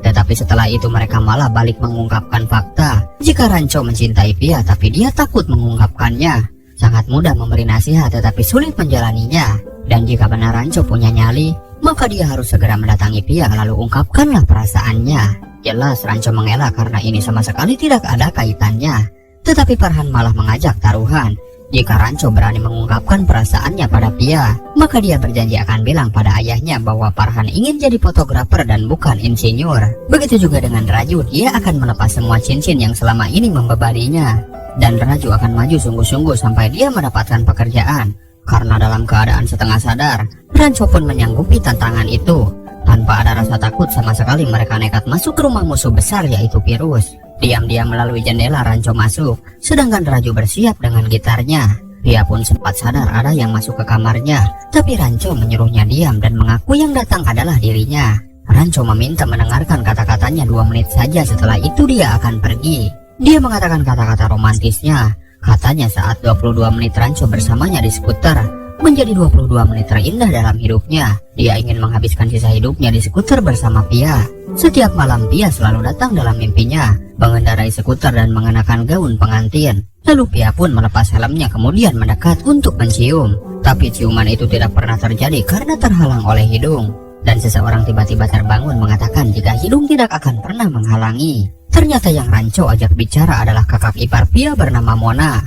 Tetapi setelah itu mereka malah balik mengungkapkan fakta. Jika Rancho mencintai Pia tapi dia takut mengungkapkannya. Sangat mudah memberi nasihat tetapi sulit menjalaninya. Dan jika benar Rancho punya nyali, maka dia harus segera mendatangi Pia lalu ungkapkanlah perasaannya. Jelas Rancho mengelak karena ini sama sekali tidak ada kaitannya. Tetapi Farhan malah mengajak taruhan. Jika Rancho berani mengungkapkan perasaannya pada Pia, maka dia berjanji akan bilang pada ayahnya bahwa Farhan ingin jadi fotografer dan bukan insinyur. Begitu juga dengan Raju, dia akan melepas semua cincin yang selama ini membebaninya. Dan Raju akan maju sungguh-sungguh sampai dia mendapatkan pekerjaan. Karena dalam keadaan setengah sadar, Rancho pun menyanggupi tantangan itu. Tanpa ada rasa takut sama sekali, mereka nekat masuk ke rumah musuh besar yaitu Virus. Diam-diam melalui jendela Rancho masuk, sedangkan Raju bersiap dengan gitarnya. Dia pun sempat sadar ada yang masuk ke kamarnya, tapi Rancho menyuruhnya diam dan mengaku yang datang adalah dirinya. Rancho meminta mendengarkan kata-katanya 2 menit saja, setelah itu dia akan pergi. Dia mengatakan kata-kata romantisnya. Katanya saat 22 menit Rancho bersamanya di skuter menjadi 22 menit terindah dalam hidupnya. Dia ingin menghabiskan sisa hidupnya di skuter bersama Pia. Setiap malam Pia selalu datang dalam mimpinya, mengendarai skuter dan mengenakan gaun pengantin. Lalu Pia pun melepas helmnya kemudian mendekat untuk mencium. Tapi ciuman itu tidak pernah terjadi karena terhalang oleh hidung. Dan seseorang tiba-tiba terbangun mengatakan jika hidung tidak akan pernah menghalangi. Ternyata yang Rancho ajak bicara adalah kakak ipar Pia bernama Mona.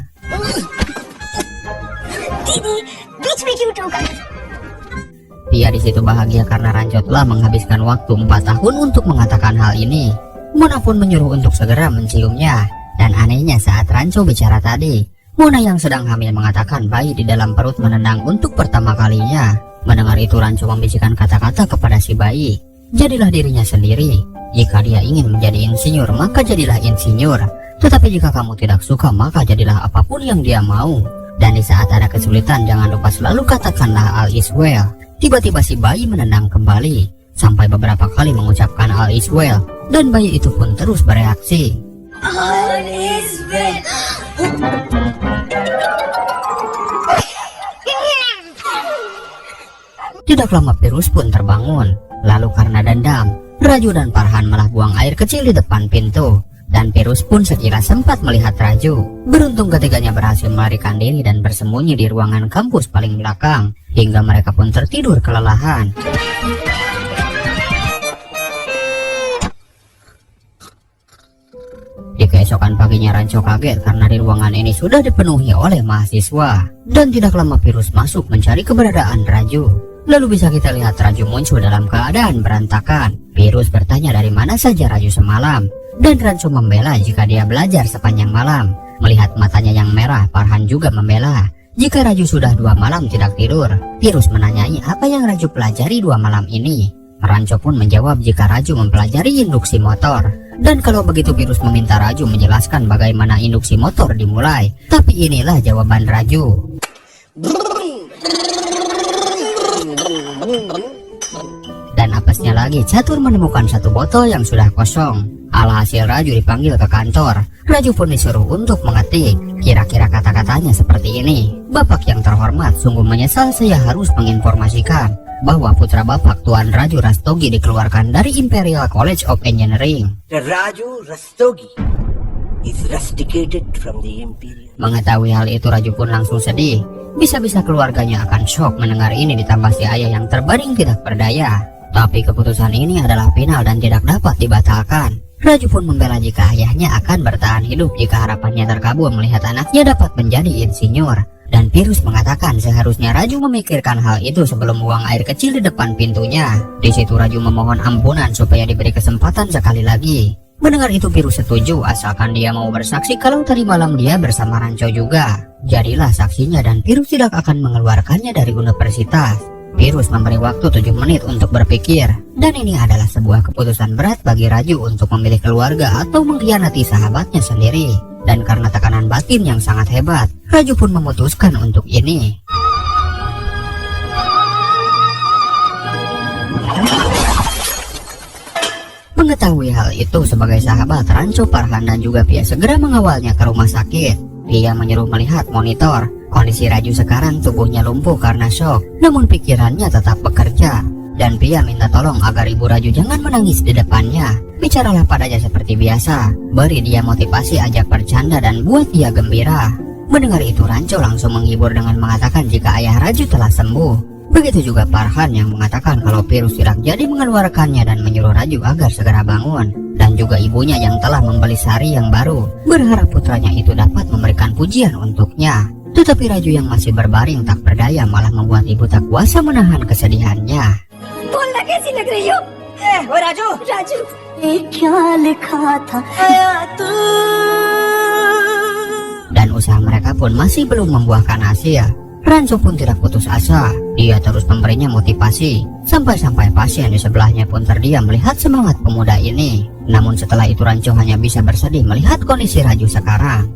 Pia di situ bahagia karena Rancho telah menghabiskan waktu 4 tahun untuk mengatakan hal ini. Mona pun menyuruh untuk segera menciumnya. Dan anehnya saat Rancho bicara tadi, Mona yang sedang hamil mengatakan bayi di dalam perut menendang untuk pertama kalinya. Mendengar itu Rancho membisikkan kata-kata kepada si bayi. Jadilah dirinya sendiri. Jika dia ingin menjadi insinyur, maka jadilah insinyur. Tetapi jika kamu tidak suka, maka jadilah apapun yang dia mau. Dan di saat ada kesulitan, jangan lupa selalu katakanlah all is well. Tiba-tiba si bayi menendang kembali, sampai beberapa kali mengucapkan all is well. Dan bayi itu pun terus bereaksi. All is well. Tidak lama Virus pun terbangun. Lalu karena dendam, Raju dan Farhan malah buang air kecil di depan pintu. Dan Virus pun sekilas sempat melihat Raju. Beruntung ketiganya berhasil melarikan diri dan bersembunyi di ruangan kampus paling belakang, hingga mereka pun tertidur kelelahan. Di keesokan paginya Rancho kaget karena di ruangan ini sudah dipenuhi oleh mahasiswa. Dan tidak lama Virus masuk mencari keberadaan Raju. Lalu bisa kita lihat Raju muncul dalam keadaan berantakan. Virus bertanya dari mana saja Raju semalam. Dan Rancho membela jika dia belajar sepanjang malam. Melihat matanya yang merah, Farhan juga membela jika Raju sudah 2 malam tidak tidur. Virus menanyai apa yang Raju pelajari 2 malam ini. Rancho pun menjawab jika Raju mempelajari induksi motor. Dan kalau begitu Virus meminta Raju menjelaskan bagaimana induksi motor dimulai. Tapi inilah jawaban Raju. Dan apesnya lagi, Catur menemukan satu botol yang sudah kosong. Alhasil Raju dipanggil ke kantor. Raju pun disuruh untuk mengetik. Kira-kira kata-katanya seperti ini. Bapak yang terhormat, sungguh menyesal saya harus menginformasikan bahwa putra Bapak Tuan Raju Rastogi dikeluarkan dari Imperial College of Engineering. The Raju Rastogi is rusticated from the Imperial. Mengetahui hal itu Raju pun langsung sedih. Bisa-bisa keluarganya akan shock mendengar ini, ditambah si ayah yang terbaring tidak berdaya. Tapi keputusan ini adalah final dan tidak dapat dibatalkan. Raju pun membela jika ayahnya akan bertahan hidup jika harapannya terkabul melihat anaknya dapat menjadi insinyur. Dan Virus mengatakan seharusnya Raju memikirkan hal itu sebelum buang air kecil di depan pintunya. Di situ Raju memohon ampunan supaya diberi kesempatan sekali lagi. Mendengar itu Virus setuju asalkan dia mau bersaksi kalau tadi malam dia bersama Rancho juga. Jadilah saksinya dan Virus tidak akan mengeluarkannya dari universitas. Virus memberi waktu 7 menit untuk berpikir. Dan ini adalah sebuah keputusan berat bagi Raju untuk memilih keluarga atau mengkhianati sahabatnya sendiri. Dan karena tekanan batin yang sangat hebat, Raju pun memutuskan untuk ini. Mengetahui hal itu, sebagai sahabat Rancho, Farhan dan juga Pia segera mengawalnya ke rumah sakit. Dia menyuruh melihat monitor. Kondisi Raju sekarang tubuhnya lumpuh karena shock, namun pikirannya tetap bekerja. Dan Pia minta tolong agar ibu Raju jangan menangis di depannya. Bicaralah padanya seperti biasa, beri dia motivasi, ajak bercanda dan buat dia gembira. Mendengar itu Rancho langsung menghibur dengan mengatakan jika ayah Raju telah sembuh. Begitu juga Farhan yang mengatakan kalau Virus tidak jadi mengeluarkannya dan menyuruh Raju agar segera bangun. Dan juga ibunya yang telah membeli sari yang baru, berharap putranya itu dapat memberikan pujian untuknya. Tetapi Raju yang masih berbaring tak berdaya malah membuat ibu tak kuasa menahan kesedihannya. बोलना कैसी लग रही हो? वो राजू राजू, ये क्या लिखा था? आया तू। Dan usaha mereka pun masih belum membuahkan hasil. Rancho pun tidak putus asa. Dia terus memberinya motivasi. Sampai-sampai pasien di sebelahnya pun terdiam melihat semangat pemuda ini. Namun setelah itu Rancho hanya bisa bersedih melihat kondisi Raju sekarang.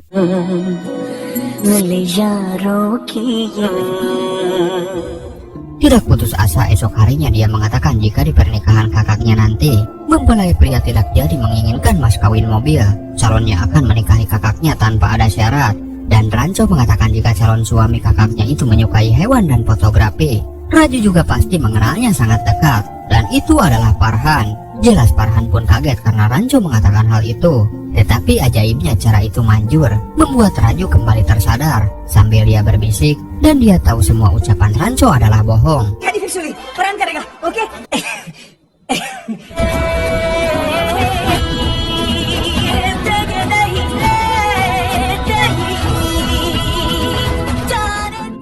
Tidak putus asa, esok harinya dia mengatakan jika di pernikahan kakaknya nanti mempelai pria tidak jadi menginginkan mas kawin mobil, calonnya akan menikahi kakaknya tanpa ada syarat. Dan Rancho mengatakan jika calon suami kakaknya itu menyukai hewan dan fotografi. Raju juga pasti mengenalnya sangat dekat, dan itu adalah Farhan. Jelas Farhan pun kaget karena Rancho mengatakan hal itu. Tetapi ajaibnya cara itu manjur, membuat Raju kembali tersadar sambil dia berbisik, dan dia tahu semua ucapan Rancho adalah bohong. गाड़ी फिक्स होगी फरहान करेगा okay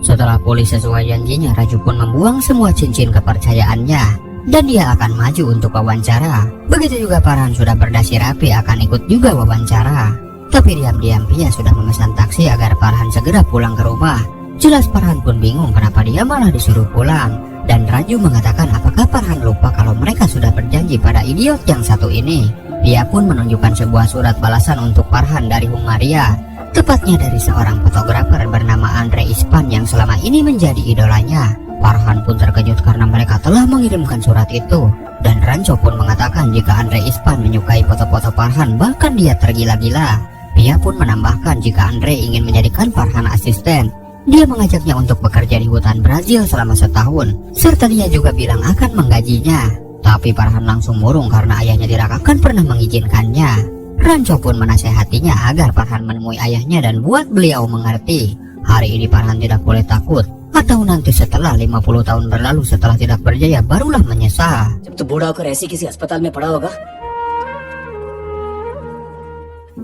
Setelah pulih sesuai janjinya, Raju pun membuang semua cincin kepercayaannya dan dia akan maju untuk wawancara. Begitu juga Farhan sudah berdasi rapi akan ikut juga wawancara. Tapi diam-diam Pia sudah memesan taksi agar Farhan segera pulang ke rumah. Jelas Farhan pun bingung kenapa dia malah disuruh pulang. Dan Raju mengatakan apakah Farhan lupa kalau mereka sudah berjanji pada idiot yang satu ini. Dia pun menunjukkan sebuah surat balasan untuk Farhan dari Hungaria, tepatnya dari seorang fotografer bernama Andre Ispan yang selama ini menjadi idolanya. Farhan pun terkejut karena mereka telah mengirimkan surat itu. Dan Rancho pun mengatakan jika Andre Ispan menyukai foto-foto Farhan, bahkan dia tergila-gila. Dia pun menambahkan jika Andre ingin menjadikan Farhan asisten, dia mengajaknya untuk bekerja di hutan Brazil selama setahun, serta dia juga bilang akan menggajinya. Tapi Farhan langsung murung karena ayahnya tidak akan pernah mengizinkannya. Rancho pun menasehatinya agar Farhan menemui ayahnya dan buat beliau mengerti. Hari ini Farhan tidak boleh takut, atau nanti setelah 50 tahun berlalu setelah tidak berjaya barulah menyesal. जब तू बूढ़ा होकर ऐसी किसी अस्पताल में पड़ा होगा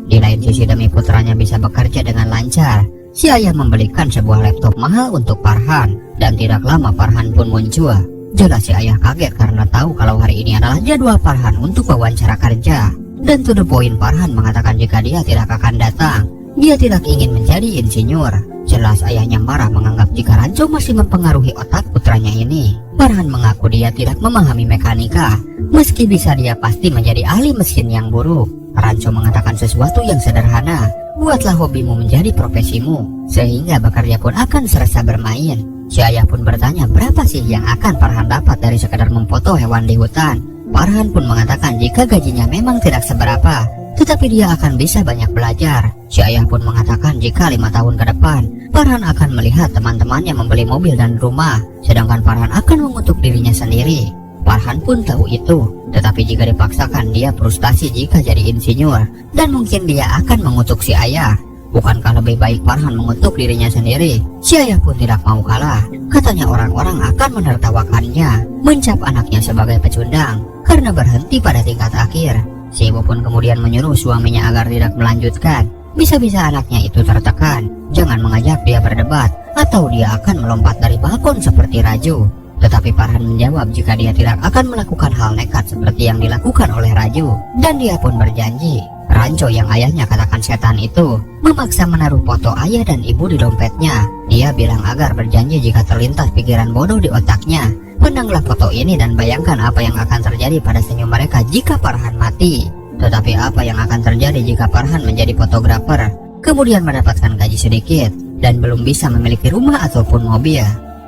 Di lain sisi demi putranya bisa bekerja dengan lancar, si ayah membelikan sebuah laptop mahal untuk Farhan. Dan tidak lama Farhan pun muncul. Jelas si ayah kaget karena tahu kalau hari ini adalah jadwal Farhan untuk wawancara kerja. Dan to the point Farhan mengatakan jika dia tidak akan datang, dia tidak ingin menjadi insinyur. Jelas ayahnya marah menganggap jika Rancho masih mempengaruhi otak putranya ini. Farhan mengaku dia tidak memahami mekanika, meski bisa dia pasti menjadi ahli mesin yang buruk. Rancho mengatakan sesuatu yang sederhana, buatlah hobimu menjadi profesimu, sehingga bekerja pun akan serasa bermain. Si ayah pun bertanya berapa sih yang akan Farhan dapat dari sekedar memfoto hewan di hutan. Farhan pun mengatakan jika gajinya memang tidak seberapa, tetapi dia akan bisa banyak belajar. Si ayah pun mengatakan jika 5 tahun ke depan, Farhan akan melihat teman-temannya membeli mobil dan rumah, sedangkan Farhan akan mengutuk dirinya sendiri. Farhan pun tahu itu, tetapi jika dipaksakan dia frustasi jika jadi insinyur, dan mungkin dia akan mengutuk si ayah. Bukankah lebih baik Farhan mengutuk dirinya sendiri? Si ayah pun tidak mau kalah. Katanya orang-orang akan menertawakannya, mencap anaknya sebagai pecundang, karena berhenti pada tingkat akhir. Si ibu pun kemudian menyuruh suaminya agar tidak melanjutkan. Bisa-bisa anaknya itu tertekan, jangan mengajak dia berdebat, atau dia akan melompat dari balkon seperti Raju. Tetapi Farhan menjawab jika dia tidak akan melakukan hal nekat seperti yang dilakukan oleh Raju. Dan dia pun berjanji. Rancho yang ayahnya katakan setan itu memaksa menaruh foto ayah dan ibu di dompetnya. Dia bilang agar berjanji jika terlintas pikiran bodoh di otaknya, pandanglah foto ini dan bayangkan apa yang akan terjadi pada senyum mereka jika Farhan mati. Tetapi apa yang akan terjadi jika Farhan menjadi fotografer, kemudian mendapatkan gaji sedikit, dan belum bisa memiliki rumah ataupun mobil.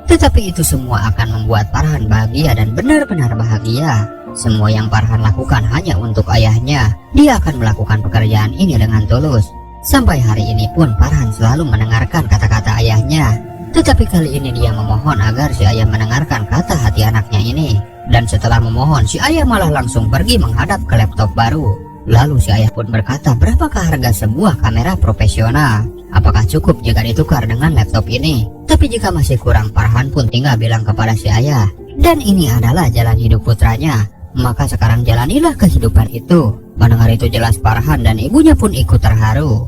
Tetapi itu semua akan membuat Farhan bahagia dan benar-benar bahagia. Semua yang Farhan lakukan hanya untuk ayahnya. Dia akan melakukan pekerjaan ini dengan tulus. Sampai hari ini pun Farhan selalu mendengarkan kata-kata ayahnya. Tetapi kali ini dia memohon agar si ayah mendengarkan kata hati anaknya ini. Dan setelah memohon, si ayah malah langsung pergi menghadap ke laptop baru. Lalu si ayah pun berkata berapakah harga sebuah kamera profesional. Apakah cukup jika ditukar dengan laptop ini? Tapi jika masih kurang, Farhan pun tinggal bilang kepada si ayah. Dan ini adalah jalan hidup putranya. Maka sekarang jalanilah kehidupan itu. Mendengar itu jelas Farhan dan ibunya pun ikut terharu.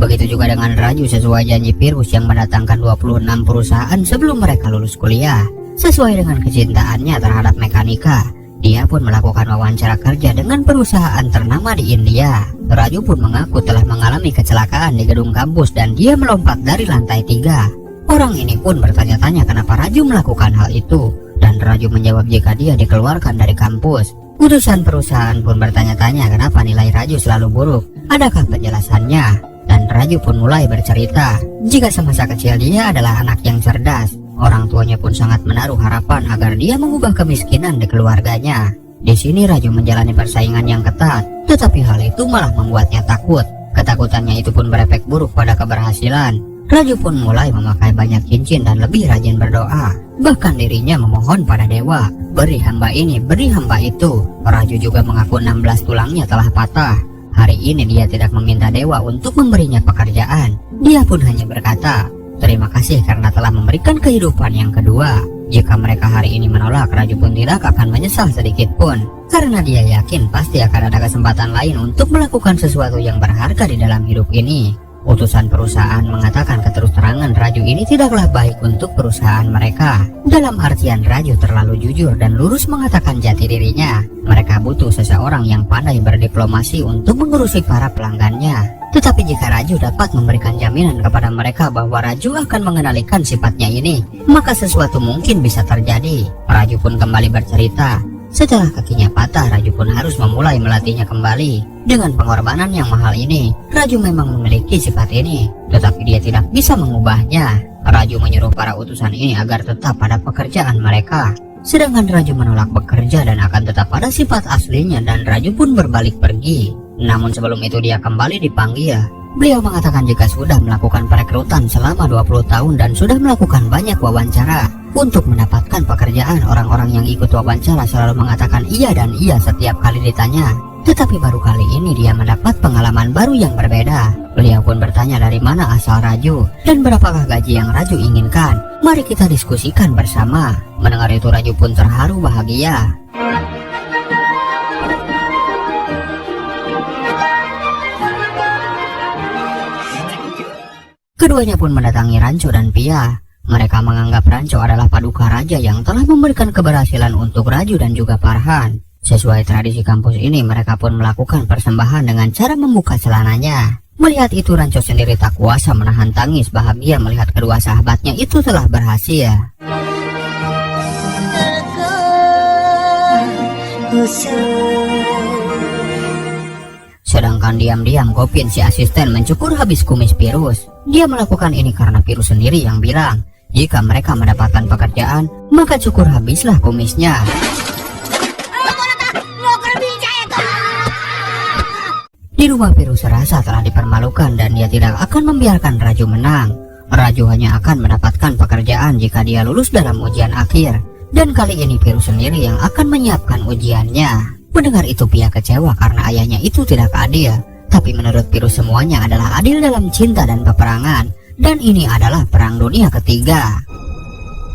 Begitu juga dengan Raju sesuai janji Virus yang mendatangkan 26 perusahaan sebelum mereka lulus kuliah. Sesuai dengan kecintaannya terhadap mekanika, dia pun melakukan wawancara kerja dengan perusahaan ternama di India. Raju pun mengaku telah mengalami kecelakaan di gedung kampus dan dia melompat dari lantai 3. Orang ini pun bertanya-tanya kenapa Raju melakukan hal itu, dan Raju menjawab jika dia dikeluarkan dari kampus. Utusan perusahaan pun bertanya-tanya kenapa nilai Raju selalu buruk, adakah penjelasannya? Dan Raju pun mulai bercerita jika semasa kecil dia adalah anak yang cerdas. Orang tuanya pun sangat menaruh harapan agar dia mengubah kemiskinan di keluarganya. Di sini Raju menjalani persaingan yang ketat, tetapi hal itu malah membuatnya takut. Ketakutannya itu pun berefek buruk pada keberhasilan. Raju pun mulai memakai banyak cincin dan lebih rajin berdoa. Bahkan dirinya memohon pada dewa, beri hamba ini, beri hamba itu. Raju juga mengaku 16 tulangnya telah patah. Hari ini dia tidak meminta dewa untuk memberinya pekerjaan. Dia pun hanya berkata, terima kasih karena telah memberikan kehidupan yang kedua. Jika mereka hari ini menolak, Raju pun tidak akan menyesal sedikit pun. Karena dia yakin pasti akan ada kesempatan lain untuk melakukan sesuatu yang berharga di dalam hidup ini. Utusan perusahaan mengatakan keterus-terangan Raju ini tidaklah baik untuk perusahaan mereka. Dalam artian Raju terlalu jujur dan lurus mengatakan jati dirinya. Mereka butuh seseorang yang pandai berdiplomasi untuk mengurusi para pelanggannya. Tetapi jika Raju dapat memberikan jaminan kepada mereka bahwa Raju akan mengendalikan sifatnya ini, maka sesuatu mungkin bisa terjadi. Raju pun kembali bercerita. Setelah kakinya patah, Raju pun harus memulai melatihnya kembali. Dengan pengorbanan yang mahal ini, Raju memang memiliki sifat ini, tetapi dia tidak bisa mengubahnya. Raju menyuruh para utusan ini agar tetap pada pekerjaan mereka. Sedangkan Raju menolak bekerja dan akan tetap pada sifat aslinya, dan Raju pun berbalik pergi. Namun sebelum itu dia kembali dipanggil. Beliau mengatakan jika sudah melakukan perekrutan selama 20 tahun dan sudah melakukan banyak wawancara untuk mendapatkan pekerjaan, orang-orang yang ikut wawancara selalu mengatakan iya dan iya setiap kali ditanya. Tetapi baru kali ini dia mendapat pengalaman baru yang berbeda. Beliau pun bertanya dari mana asal Raju dan berapakah gaji yang Raju inginkan. Mari kita diskusikan bersama. Mendengar itu Raju pun terharu bahagia. Keduanya pun mendatangi Rancho dan Pia. Mereka menganggap Rancho adalah paduka raja yang telah memberikan keberhasilan untuk Raju dan juga Farhan. Sesuai tradisi kampus ini, mereka pun melakukan persembahan dengan cara membuka celananya. Melihat itu, Rancho sendiri tak kuasa menahan tangis bahagia melihat kedua sahabatnya itu telah berhasil. Sedangkan diam-diam Gopin si asisten mencukur habis kumis Virus. Dia melakukan ini karena Virus sendiri yang bilang, jika mereka mendapatkan pekerjaan, maka cukur habislah kumisnya. Di rumah Virus serasa telah dipermalukan dan dia tidak akan membiarkan Raju menang. Raju hanya akan mendapatkan pekerjaan jika dia lulus dalam ujian akhir. Dan kali ini Virus sendiri yang akan menyiapkan ujiannya. Mendengar itu Pia kecewa karena ayahnya itu tidak adil. Tapi menurut Virus semuanya adalah adil dalam cinta dan peperangan. Dan ini adalah perang dunia ketiga.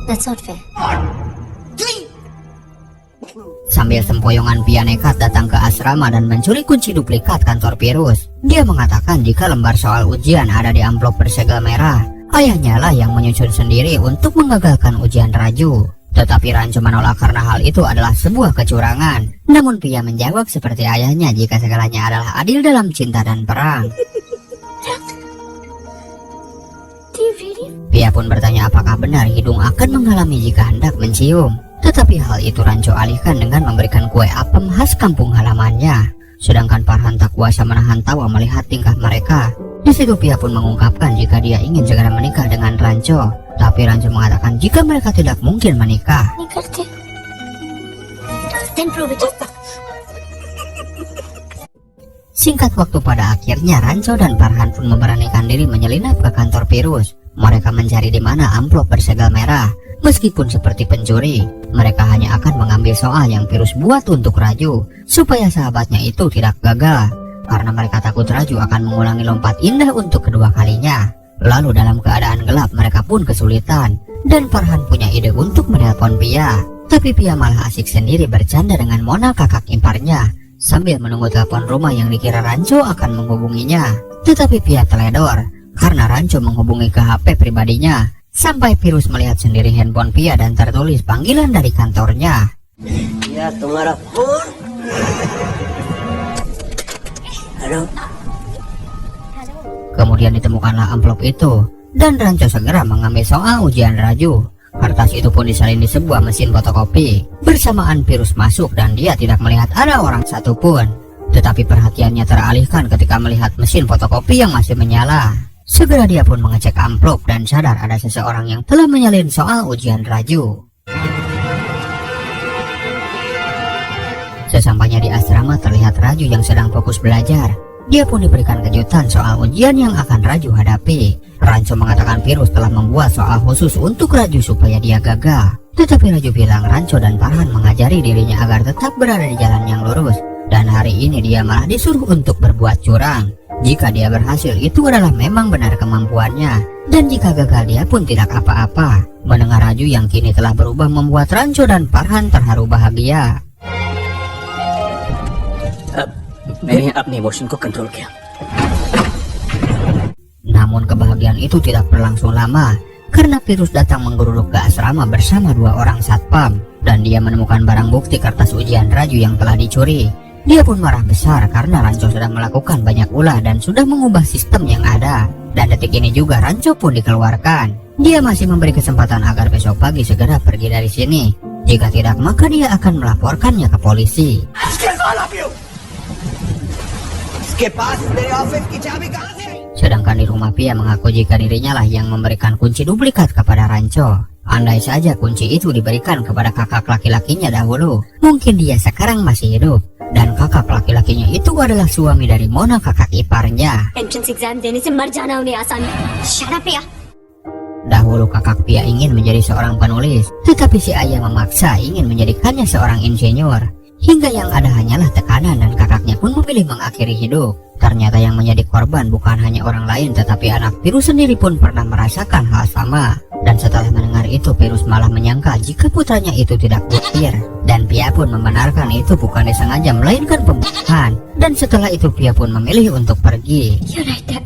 That's not fair. Sambil sempoyongan Pia nekat datang ke asrama dan mencuri kunci duplikat kantor Virus. Dia mengatakan jika lembar soal ujian ada di amplop bersegel merah, ayahnya lah yang menyusun sendiri untuk menggagalkan ujian Raju. Tetapi Rancho menolak karena hal itu adalah sebuah kecurangan. Namun Pia menjawab seperti ayahnya jika segalanya adalah adil dalam cinta dan perang. Pia pun bertanya apakah benar hidung akan mengalami jika hendak mencium. Tetapi hal itu Rancho alihkan dengan memberikan kue apem khas kampung halamannya. Sedangkan Farhan tak kuasa menahan tawa melihat tingkah mereka. Di situ Pia pun mengungkapkan jika dia ingin segera menikah dengan Rancho. Tapi Rancho mengatakan jika mereka tidak mungkin menikah. Singkat waktu pada akhirnya Rancho dan Farhan pun memberanikan diri menyelinap ke kantor Virus. Mereka mencari di mana amplop bersegel merah. Meskipun seperti pencuri, mereka hanya akan mengambil soal yang Virus buat untuk Raju supaya sahabatnya itu tidak gagal. Karena mereka takut Raju akan mengulangi lompat indah untuk kedua kalinya. Lalu dalam keadaan gelap mereka pun kesulitan. Dan Farhan punya ide untuk menelpon Pia. Tapi Pia malah asik sendiri bercanda dengan Mona kakak imparnya, sambil menunggu telepon rumah yang dikira Rancho akan menghubunginya. Tetapi Pia teledor karena Rancho menghubungi ke HP pribadinya. Sampai virus melihat sendiri handphone Pia dan tertulis panggilan dari kantornya. या तुम्हारा phone hello Kemudian ditemukanlah amplop itu, dan Rancho segera mengambil soal ujian Raju. Kertas itu pun disalin di sebuah mesin fotokopi. Bersamaan virus masuk dan dia tidak melihat ada orang satupun. Tetapi perhatiannya teralihkan ketika melihat mesin fotokopi yang masih menyala. Segera dia pun mengecek amplop dan sadar ada seseorang yang telah menyalin soal ujian Raju. Sesampainya di asrama terlihat Raju yang sedang fokus belajar. Dia pun diberikan kejutan soal ujian yang akan Raju hadapi. Rancho mengatakan virus telah membuat soal khusus untuk Raju supaya dia gagah. Tetapi Raju bilang Rancho dan Farhan mengajari dirinya agar tetap berada di jalan yang lurus. Dan hari ini dia malah disuruh untuk berbuat curang. Jika dia berhasil itu adalah memang benar kemampuannya. Dan jika gagal dia pun tidak apa-apa. Mendengar Raju yang kini telah berubah membuat Rancho dan Farhan terharu bahagia. मैंने अपने इमोशन को कंट्रोल किया। Namun kebahagiaan itu tidak berlangsung lama karena virus datang menggeruduk ke asrama bersama 2 orang satpam dan dia menemukan barang bukti kertas ujian Raju yang telah dicuri. Dia pun marah besar karena Rancho sudah melakukan banyak ulah dan sudah mengubah sistem yang ada. Dan detik ini juga Rancho pun dikeluarkan. Dia masih memberi kesempatan agar besok pagi segera pergi dari sini. Jika tidak maka dia akan melaporkannya ke polisi. Sedangkan di rumah Pia mengaku jika dirinya lah yang memberikan kunci duplikat kepada Rancho. Andai saja kunci itu diberikan kepada kakak laki-lakinya dahulu, mungkin dia sekarang masih hidup. Dan kakak laki-lakinya itu adalah suami dari Mona, kakak iparnya. Entrance exam देने से मर जाना उन्हें आसान है। Shut up ya. Dahulu kakak Pia ingin menjadi seorang penulis, tetapi si ayah memaksa ingin menjadikannya seorang insinyur. Hingga yang ada hanyalah tekanan dan kakaknya pun memilih mengakhiri hidup. Ternyata yang menjadi korban bukan hanya orang lain tetapi anak virus sendiri pun pernah merasakan hal sama. Dan setelah mendengar itu virus malah menyangka jika putranya itu tidak buktir. Dan Pia pun membenarkan itu bukan disengaja melainkan pembunuhan. Dan setelah itu Pia pun memilih untuk pergi. You're right, Dad.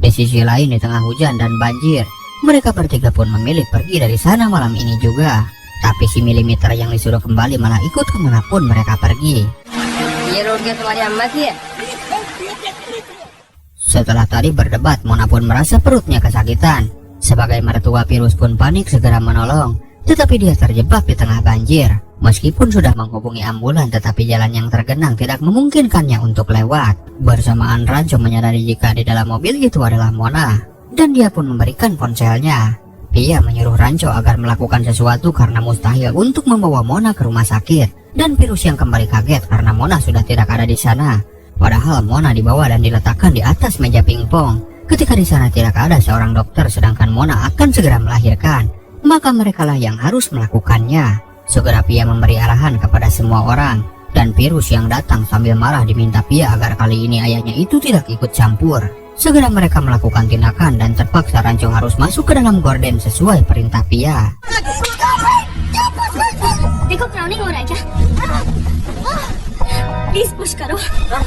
Di sisi lain di tengah hujan dan banjir, mereka bertiga pun memilih pergi dari sana malam ini juga. Tapi si Milimeter yang disuruh kembali malah ikut kemanapun mereka pergi. Setelah tadi berdebat, Mona pun merasa perutnya kesakitan. Sebagai mertua virus pun panik segera menolong. Tetapi dia terjebak di tengah banjir. Meskipun sudah menghubungi ambulan tetapi jalan yang tergenang tidak memungkinkannya untuk lewat. Bersamaan Rancho menyadari jika di dalam mobil itu adalah Mona. Dan dia pun memberikan ponselnya. Pia menyuruh Rancho agar melakukan sesuatu karena mustahil untuk membawa Mona ke rumah sakit. Dan virus yang kembali kaget karena Mona sudah tidak ada di sana. Padahal Mona dibawa dan diletakkan di atas meja pingpong. Ketika di sana tidak ada seorang dokter sedangkan Mona akan segera melahirkan, maka merekalah yang harus melakukannya. Segera Pia memberi arahan kepada semua orang. Dan virus yang datang sambil marah diminta Pia agar kali ini ayahnya itu tidak ikut campur. Segera mereka melakukan tindakan dan terpaksa Rancho harus masuk ke dalam gorden sesuai perintah Pia. देखो क्राउनिंग हो रहा है क्या? Please push करो।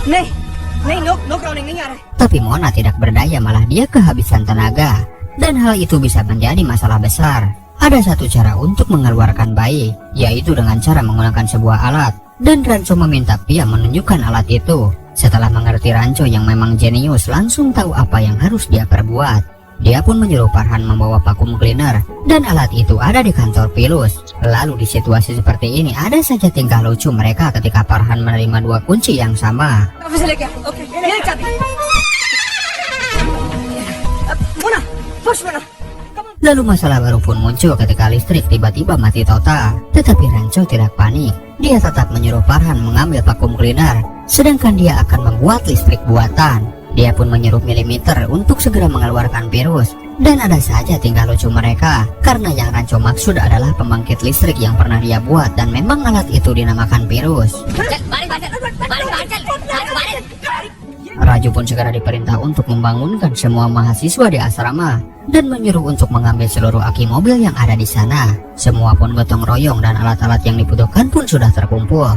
नहीं no crowning नहीं आ रहा है। Tapi Mona tidak berdaya, malah dia kehabisan tenaga. Dan hal itu bisa menjadi masalah besar. Ada satu cara untuk mengeluarkan bayi, yaitu dengan cara menggunakan sebuah alat. Dan Rancho meminta Pia menunjukkan alat itu. Setelah mengerti Rancho yang memang jenius langsung tahu apa yang harus dia perbuat. Dia pun menyuruh Farhan membawa vacuum cleaner. Dan alat itu ada di kantor Pilus. Lalu di situasi seperti ini ada saja tingkah lucu mereka ketika Farhan menerima 2 kunci yang sama. Lalu masalah baru pun muncul ketika listrik tiba-tiba mati total. Tetapi Rancho tidak panik. Dia tetap menyuruh Farhan mengambil vacuum cleaner, sedangkan dia akan membuat listrik buatan. Dia pun menyuruh Milimeter untuk segera mengeluarkan virus. Dan ada saja tingkah lucu mereka, karena yang Rancho maksud adalah pembangkit listrik yang pernah dia buat. Dan memang alat itu dinamakan virus. Raju pun segera diperintah untuk membangunkan semua mahasiswa di asrama dan menyuruh untuk mengambil seluruh aki mobil yang ada di sana. Semua pun gotong royong dan alat-alat yang dibutuhkan pun sudah terkumpul.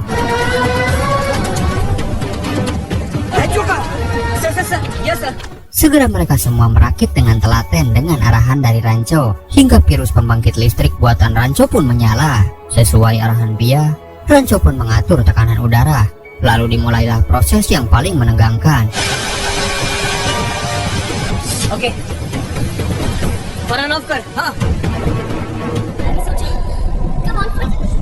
Segera mereka semua merakit dengan telaten dengan arahan dari Rancho, hingga virus pembangkit listrik buatan Rancho pun menyala. Sesuai arahan Pia, Rancho pun mengatur tekanan udara. Lalu dimulailah proses yang paling menegangkan. Okay Farhan off कर हाँ Come on, push.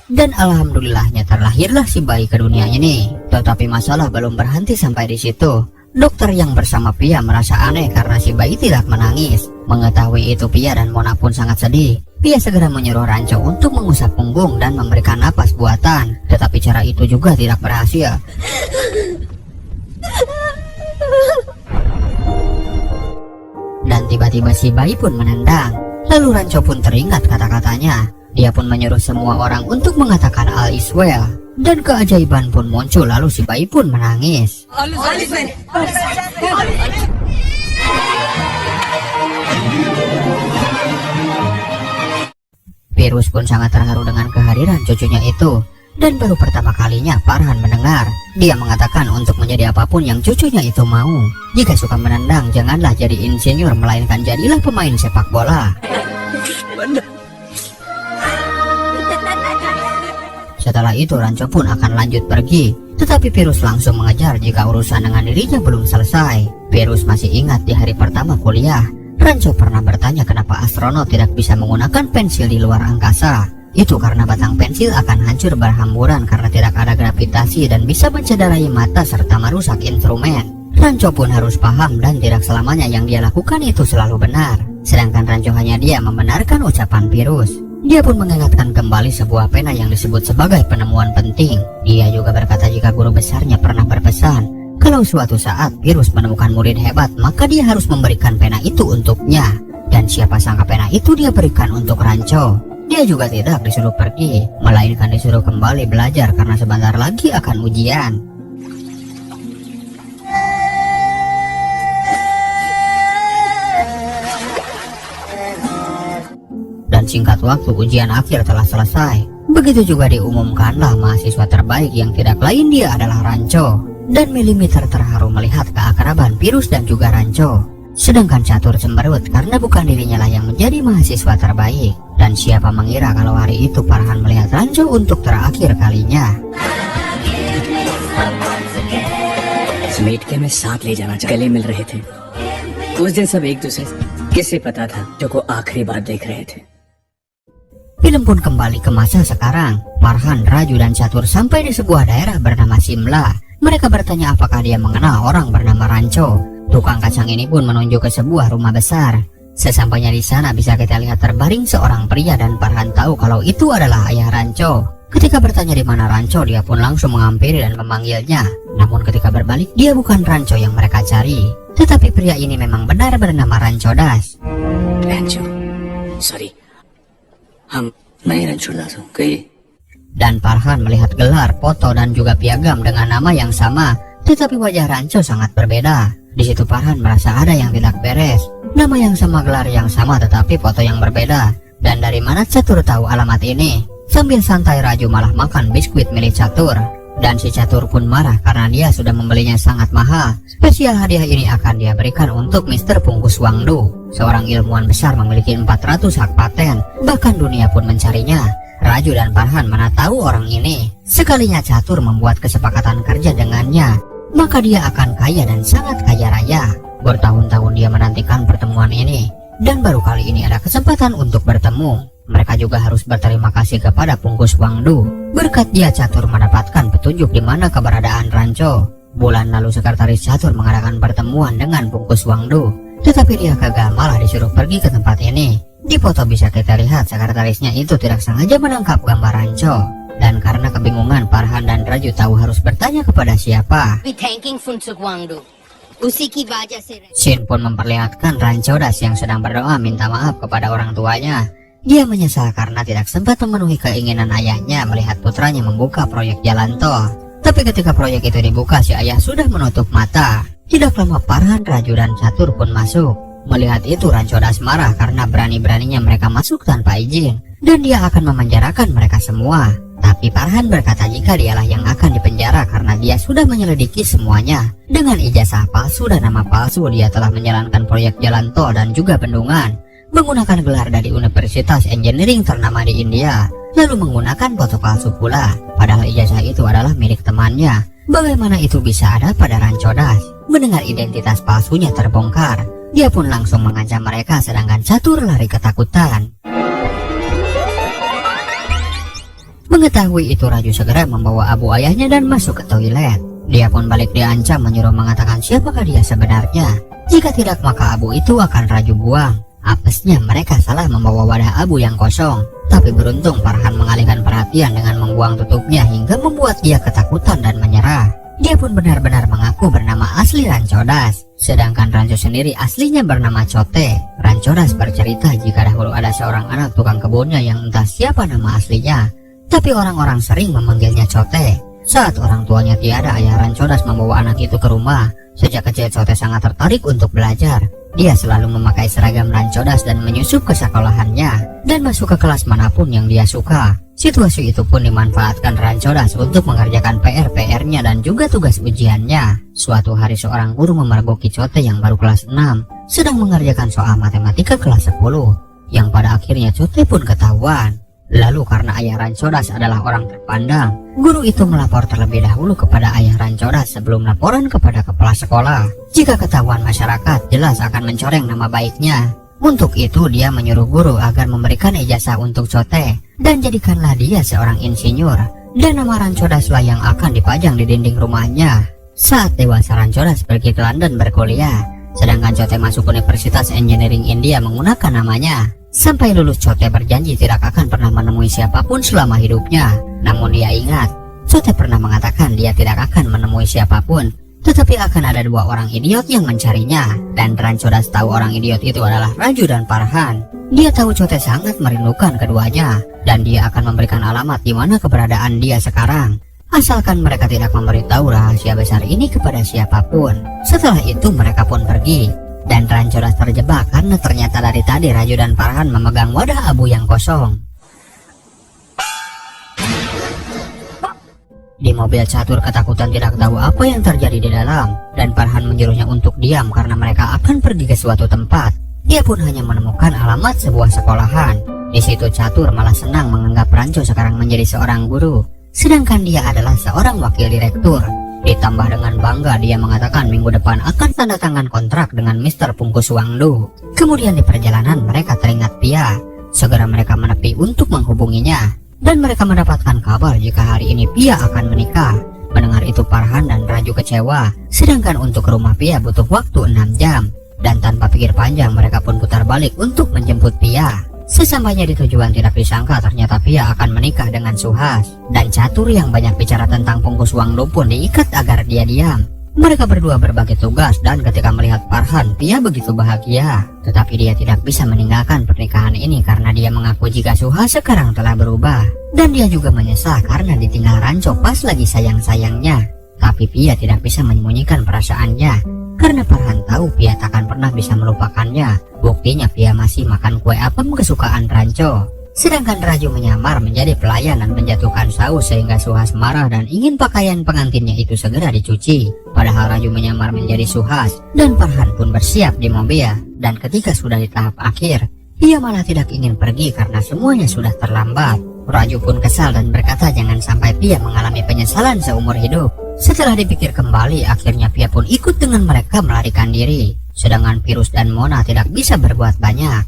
Dan alhamdulillahnya terlahirlah si bayi ke dunia ini. Tetapi masalah belum berhenti sampai di situ. Dokter yang bersama Pia merasa aneh karena si bayi tidak menangis. Mengetahui itu Pia dan Mona pun sangat sedih. Pia segera menyuruh Rancho untuk mengusap punggung dan memberikan napas buatan. Tetapi cara itu juga tidak berhasil. Dan tiba-tiba si bayi pun menendang. Lalu Rancho pun teringat kata-katanya. Dia pun menyuruh semua orang untuk mengatakan all is well. Dan keajaiban pun muncul, lalu si bayi pun menangis. Virus pun sangat terharu dengan kehadiran cucunya itu. Dan baru pertama kalinya Farhan mendengar dia mengatakan untuk menjadi apapun yang cucunya itu mau. Jika suka menendang, janganlah jadi insinyur, melainkan jadilah pemain sepak bola. Setelah itu Rancho pun akan lanjut pergi. Tetapi virus langsung mengejar jika urusan dengan dirinya belum selesai. Virus masih ingat di hari pertama kuliah, Rancho pernah bertanya kenapa astronot tidak bisa menggunakan pensil di luar angkasa. Itu karena batang pensil akan hancur berhamburan karena tidak ada gravitasi dan bisa mencederai mata serta merusak instrumen. Rancho pun harus paham dan tidak selamanya yang dia lakukan itu selalu benar. Sedangkan Rancho hanya dia membenarkan ucapan virus. Dia pun mengingatkan kembali sebuah pena yang disebut sebagai penemuan penting. Dia juga berkata jika guru besarnya pernah berpesan, kalau suatu saat virus menemukan murid hebat, maka dia harus memberikan pena itu untuknya. Dan siapa sangka pena itu dia berikan untuk Rancho. Dia juga tidak disuruh pergi, melainkan disuruh kembali belajar karena sebentar lagi akan ujian. Dan singkat waktu ujian akhir telah selesai. Begitu juga diumumkanlah mahasiswa terbaik yang tidak lain dia adalah Rancho. Dan Milimeter terharu melihat keakraban virus dan juga Rancho. Sedangkan Catur cemberut karena bukan dirinya lah yang menjadi mahasiswa terbaik. Dan siapa mengira kalau hari itu Farhan melihat Rancho untuk terakhir kalinya. समेट के मैं साथ ले जाना चाहता गले मिल रहे थे उस दिन सब एक दूसरे किससे पता था जो को आखिरी बार देख रहे थे. Film pun kembali ke masa sekarang. Farhan, Raju, dan Catur sampai di sebuah daerah bernama Simla. Mereka bertanya apakah dia mengenal orang bernama Rancho. Tukang kacang ini pun menunjuk ke sebuah rumah besar. Sesampainya di sana bisa kita lihat terbaring seorang pria dan Farhan tahu kalau itu adalah ayah Rancho. Ketika bertanya di mana Rancho, dia pun langsung menghampiri dan memanggilnya. Namun ketika berbalik, dia bukan Rancho yang mereka cari. Tetapi pria ini memang benar bernama Rancho Das. Rancho, sorry, मैं रंछोड़ दास हूँ कहिए. Dan Farhan melihat gelar, foto, dan juga piagam dengan nama yang sama. Tetapi wajah Rancho sangat berbeda. Di situ Farhan merasa ada yang tidak beres. Nama yang sama, gelar yang sama, tetapi foto yang berbeda. Dan dari mana Catur tahu alamat ini? Sambil santai Raju malah makan biskuit milik Catur. Dan si Catur pun marah karena dia sudah membelinya sangat mahal. Spesial hadiah ini akan dia berikan untuk Mr. Pungkus Wangdu. Seorang ilmuwan besar memiliki 400 hak paten. Bahkan dunia pun mencarinya. Raju dan Farhan mana tahu orang ini. Sekalinya Catur membuat kesepakatan kerja dengannya, maka dia akan kaya dan sangat kaya raya. Bertahun-tahun dia menantikan pertemuan ini. Dan baru kali ini ada kesempatan untuk bertemu. Mereka juga harus berterima kasih kepada Pungkus Wangdu. Berkat dia Catur mendapatkan petunjuk di mana keberadaan Rancho. Bulan lalu sekretaris Catur mengadakan pertemuan dengan Pungkus Wangdu. Tetapi dia gagal, malah disuruh pergi ke tempat ini. Di foto bisa kita lihat sekretarisnya itu tidak sengaja menangkap gambar Rancho. Dan karena kebingungan, Farhan dan Raju tahu harus bertanya kepada siapa. Be thanking Pungkus Wangdu. Usi ki wajah se Shin pun memperlihatkan Rancho Das yang sedang berdoa minta maaf kepada orang tuanya. Dia menyesal karena tidak sempat memenuhi keinginan ayahnya melihat putranya membuka proyek jalan tol. Tapi ketika proyek itu dibuka, si ayah sudah menutup mata. Tidak lama Farhan, Raju, dan Catur pun masuk. Melihat itu Rancodas marah karena berani-beraninya mereka masuk tanpa izin, dan dia akan memenjarakan mereka semua. Tapi Farhan berkata jika dialah yang akan dipenjara karena dia sudah menyelidiki semuanya. Dengan ijazah palsu dan nama palsu, dia telah menjalankan proyek jalan tol dan juga bendungan, menggunakan gelar dari Universitas Engineering ternama di India, lalu menggunakan foto palsu pula, padahal ijazah itu adalah milik temannya. Bagaimana itu bisa ada pada Rancodas? Mendengar identitas palsunya terbongkar, dia pun langsung mengancam mereka, sedangkan Catur lari ketakutan. Mengetahui itu, Raju segera membawa abu ayahnya dan masuk ke toilet. Dia pun balik diancam, menyuruh mengatakan siapakah dia sebenarnya. Jika tidak, maka abu itu akan Raju buang. Apesnya mereka salah membawa wadah abu yang kosong. Tapi beruntung Farhan mengalihkan perhatian dengan membuang tutupnya hingga membuat dia ketakutan dan menyerah. Dia pun benar-benar mengaku bernama asli Rancodas, sedangkan Ranco sendiri aslinya bernama Cote. Rancodas bercerita jika dahulu ada seorang anak tukang kebunnya yang entah siapa nama aslinya, tapi orang-orang sering memanggilnya Cote. Saat orang tuanya tiada, ayah Rancodas membawa anak itu ke rumah. Sejak kecil Cote sangat tertarik untuk belajar. Dia selalu memakai seragam Rancodas dan menyusup ke sekolahannya dan masuk ke kelas manapun yang dia suka. Situasi itu pun dimanfaatkan Rancodas untuk mengerjakan PR-nya dan juga tugas ujiannya. Suatu hari seorang guru memergoki Cote yang baru kelas 6 sedang mengerjakan soal matematika kelas 10, yang pada akhirnya Cote pun ketahuan. Lalu karena ayah Rancodas adalah orang terpandang, guru itu melapor terlebih dahulu kepada ayah Rancodas sebelum laporan kepada kepala sekolah. Jika ketahuan masyarakat, jelas akan mencoreng nama baiknya. Untuk itu dia menyuruh guru agar memberikan ijazah untuk Cote dan jadikanlah dia seorang insinyur, dan nama Rancodas lah yang akan dipajang di dinding rumahnya. Saat dewasa Rancodas pergi ke London berkuliah, sedangkan Cote masuk Universitas Engineering India menggunakan namanya. Sampai lulus Cote berjanji tidak akan pernah menemui siapapun selama hidupnya. Namun dia ingat, Cote pernah mengatakan dia tidak akan menemui siapapun, tetapi akan ada dua orang idiot yang mencarinya. Dan Rancodas tahu orang idiot itu adalah Raju dan Farhan. Dia tahu Cote sangat merindukan keduanya, dan dia akan memberikan alamat di mana keberadaan dia sekarang, asalkan mereka tidak memberitahu rahasia besar ini kepada siapapun. Setelah itu mereka pun pergi. Dan Rancodas terjebak karena ternyata dari tadi Raju dan Farhan memegang wadah abu yang kosong. Di mobil Catur ketakutan tidak tahu apa yang terjadi di dalam, dan Farhan menyuruhnya untuk diam karena mereka akan pergi ke suatu tempat. Dia pun hanya menemukan alamat sebuah sekolahan. Di situ Catur malah senang menganggap Ranco sekarang menjadi seorang guru, sedangkan dia adalah seorang wakil direktur. Ditambah dengan bangga dia mengatakan minggu depan akan tanda tangan kontrak dengan Mr. Pungkus Wangdu. Kemudian di perjalanan mereka teringat Pia. Segera mereka menepi untuk menghubunginya, dan mereka mendapatkan kabar jika hari ini Pia akan menikah. Mendengar itu Farhan dan Raju kecewa, sedangkan untuk ke rumah Pia butuh waktu 6 jam. Dan tanpa pikir panjang mereka pun putar balik untuk menjemput Pia. Sesampainya di tujuan tidak disangka ternyata Pia akan menikah dengan Suhas. Dan Catur yang banyak bicara tentang Pungkus Wangdu pun diikat agar dia diam. Mereka berdua berbagi tugas, dan ketika melihat Farhan, Pia begitu bahagia. Tetapi dia tidak bisa meninggalkan pernikahan ini karena dia mengaku jika Suhas sekarang telah berubah. Dan dia juga menyesal karena ditinggal Ranco pas lagi sayang-sayangnya. Tapi Pia tidak bisa menyembunyikan perasaannya karena Farhan tahu Pia takkan pernah bisa melupakannya. Buktinya Pia masih makan kue apem kesukaan Ranco. Sedangkan Raju menyamar menjadi pelayan dan menjatuhkan saus sehingga Suhas marah dan ingin pakaian pengantinnya itu segera dicuci. Padahal Raju menyamar menjadi Suhas, dan Farhan pun bersiap di mobil. Dan ketika sudah di tahap akhir, ia malah tidak ingin pergi karena semuanya sudah terlambat. Raju pun kesal dan berkata jangan sampai Pia mengalami penyesalan seumur hidup. Setelah dipikir kembali, akhirnya Pia pun ikut dengan mereka melarikan diri. Sedangkan Virus dan Mona tidak bisa berbuat banyak.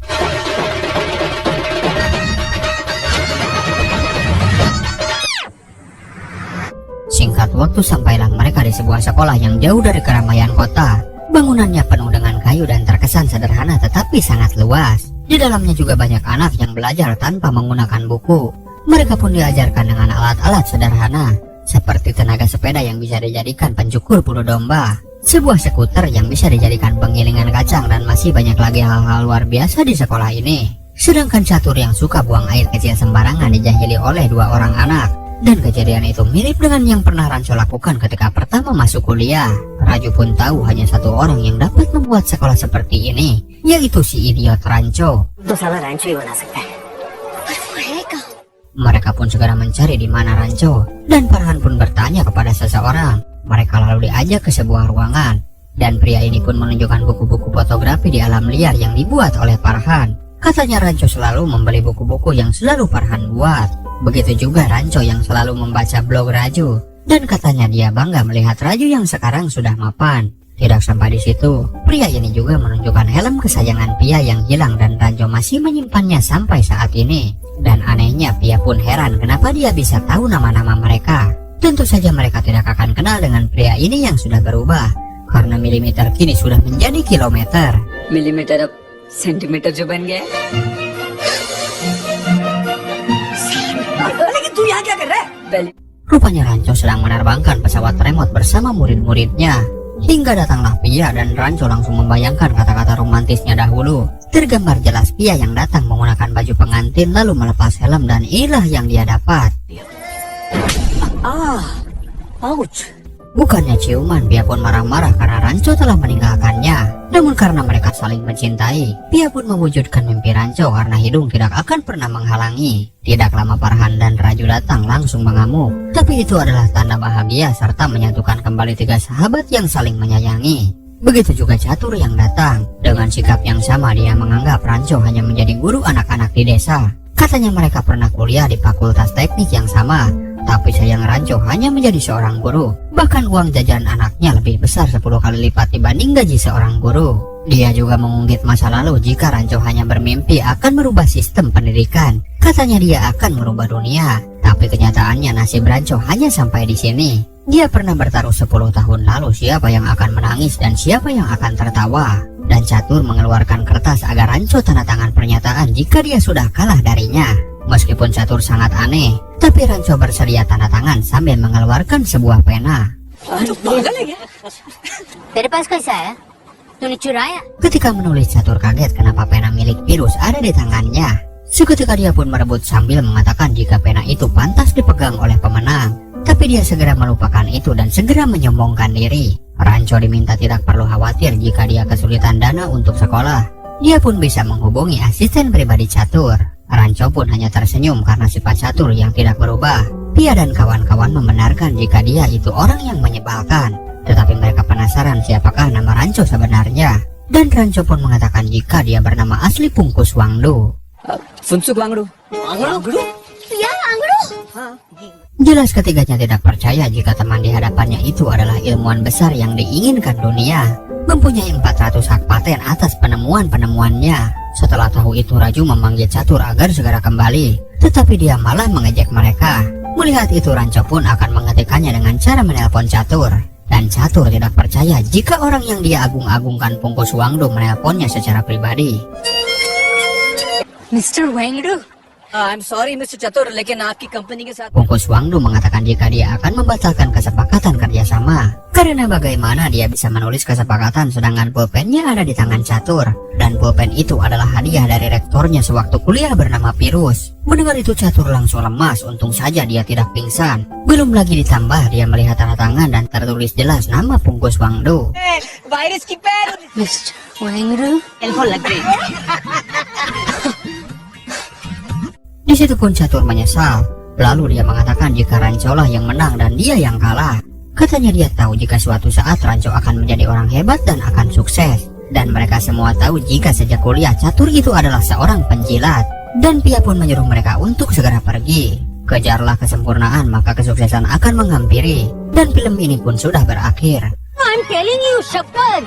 Singkat waktu sampailah mereka di sebuah sekolah yang jauh dari keramaian kota. Bangunannya penuh dengan kayu dan terkesan sederhana tetapi sangat luas. Di dalamnya juga banyak anak yang belajar tanpa menggunakan buku. Mereka pun diajarkan dengan alat-alat sederhana, seperti tenaga sepeda yang bisa dijadikan pencukur bulu domba, sebuah skuter yang bisa dijadikan penggilingan kacang, dan masih banyak lagi hal-hal luar biasa di sekolah ini. Sedangkan Catur yang suka buang air kecil sembarangan dijahili oleh 2 orang anak. Dan kejadian itu mirip dengan yang pernah Ranco lakukan ketika pertama masuk kuliah. Raju pun tahu hanya 1 orang yang dapat membuat sekolah seperti ini, yaitu si idiot Ranco. तो साला रैंचो ही बना सकता है। Mereka pun segera mencari di mana Ranco, dan Farhan pun bertanya kepada seseorang. Mereka lalu diajak ke sebuah ruangan, dan pria ini pun menunjukkan buku-buku fotografi di alam liar yang dibuat oleh Farhan. Katanya Ranco selalu membeli buku-buku yang selalu Farhan buat. Begitu juga Ranco yang selalu membaca blog Raju, dan katanya dia bangga melihat Raju yang sekarang sudah mapan. Tidak sampai di situ, pria ini juga menunjukkan helm kesayangan Pia yang hilang dan Ranco masih menyimpannya sampai saat ini. Dan anehnya Pia pun heran kenapa dia bisa tahu nama-nama mereka. Tentu saja mereka tidak akan kenal dengan pria ini yang sudah berubah, karena milimeter kini sudah menjadi kilometer. Millimetre अब सेंटीमीटर जो बन गया है। लेकिन तू यहाँ क्या कर रहा है? पहले Rupanya Ranco sedang menerbangkan pesawat remote bersama murid-muridnya. Hingga datanglah Pia dan Ranco langsung membayangkan kata-kata romantisnya dahulu. Tergambar jelas Pia yang datang menggunakan baju pengantin lalu melepas helm, dan inilah yang dia dapat. ouch. Bukannya ciuman, Pia pun marah-marah karena Ranco telah meninggalkannya. Namun karena mereka saling mencintai, Pia pun mewujudkan mimpi Ranco karena hidung tidak akan pernah menghalangi. Tidak lama Farhan dan Raju datang langsung mengamuk. Tapi itu adalah tanda bahagia serta menyatukan kembali 3 sahabat yang saling menyayangi. Begitu juga Catur yang datang. Dengan sikap yang sama dia menganggap Ranco hanya menjadi guru anak-anak di desa. Katanya mereka pernah kuliah di fakultas teknik yang sama. Tapi sayang Ranco hanya menjadi seorang guru. Bahkan uang jajan anaknya lebih besar 10 kali lipat dibanding gaji seorang guru. Dia juga mengungkit masa lalu jika Ranco hanya bermimpi akan merubah sistem pendidikan. Katanya dia akan merubah dunia. Tapi kenyataannya nasib Ranco hanya sampai di sini. Dia pernah bertaruh 10 tahun lalu siapa yang akan menangis dan siapa yang akan tertawa. Dan Catur mengeluarkan kertas agar Ranco tanda tangan pernyataan jika dia sudah kalah darinya. Meskipun Catur sangat aneh, tapi Ranco bersedia tanda tangan sambil mengeluarkan sebuah pena. तेरे पास कैसा है? तूने चुराया? Ketika menulis, Catur kaget kenapa pena milik virus ada di tangannya. Seketika dia pun merebut sambil mengatakan jika pena itu pantas dipegang oleh pemenang. Tapi dia segera melupakan itu dan segera menyombongkan diri. Ranco diminta tidak perlu khawatir jika dia kesulitan dana untuk sekolah. Dia pun bisa menghubungi asisten pribadi Catur. Ranco pun hanya tersenyum karena sifat Catur yang tidak berubah. Pia dan kawan-kawan membenarkan jika dia itu orang yang menyebalkan. Tetapi mereka penasaran siapakah nama Ranco sebenarnya. Dan Ranco pun mengatakan jika dia bernama asli Pungkus Wangdu. Phunsukh Wangdu. Ya, Angru. Jelas ketiganya tidak percaya jika teman di hadapannya itu adalah ilmuwan besar yang diinginkan dunia. Mempunyai 400 hak paten atas penemuan-penemuannya. Setelah tahu itu Raju memanggil Catur agar segera kembali. Tetapi dia malah mengejek mereka. Melihat itu Ranco pun akan menghentikannya dengan cara menelpon Catur. Dan Catur tidak percaya jika orang yang dia agung-agungkan Pungkus Wangdu menelponnya secara pribadi. Mister Wangdu, I'm sorry Mr. Chatur, लेकिन आपकी कंपनी के साथ Pungkus Wangdu mengatakan jika dia akan membatalkan kesepakatan kerjasama. Karena bagaimana dia bisa menulis kesepakatan sedangkan pulpennya ada di tangan Catur. Dan pulpen itu adalah hadiah dari rektornya sewaktu kuliah bernama Virus. Mendengar itu Catur langsung lemas, untung saja dia tidak pingsan. Belum lagi ditambah dia melihat tanda tangan dan tertulis jelas nama Pungkus Wangdu. Virus की पैर मिस्टर वांगड़ू टेलीफोन लग गई। Di situ pun Catur menyesal. Lalu dia mengatakan jika Ranco lah yang menang dan dia yang kalah. Katanya dia tahu jika suatu saat Ranco akan menjadi orang hebat dan akan sukses. Dan mereka semua tahu jika sejak kuliah Catur itu adalah seorang penjilat. Dan Pia pun menyuruh mereka untuk segera pergi. Kejarlah kesempurnaan maka kesuksesan akan menghampiri. Dan film ini pun sudah berakhir. I'm telling you, शपथ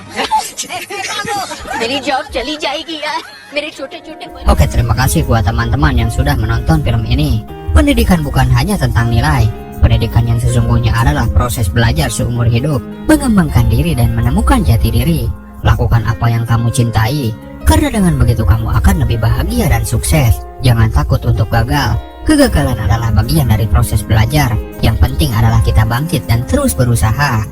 मेरी जॉब चली जाएगी यार मेरे छोटे-छोटे Oke, terima kasih buat teman-teman yang sudah menonton film ini. Pendidikan bukan hanya tentang nilai. Pendidikan yang sesungguhnya adalah proses belajar seumur hidup, mengembangkan diri dan menemukan jati diri. Lakukan apa yang kamu cintai, karena dengan begitu kamu akan lebih bahagia dan sukses. Jangan takut untuk gagal. Kegagalan adalah bagian dari proses belajar. Yang penting adalah kita bangkit dan terus berusaha.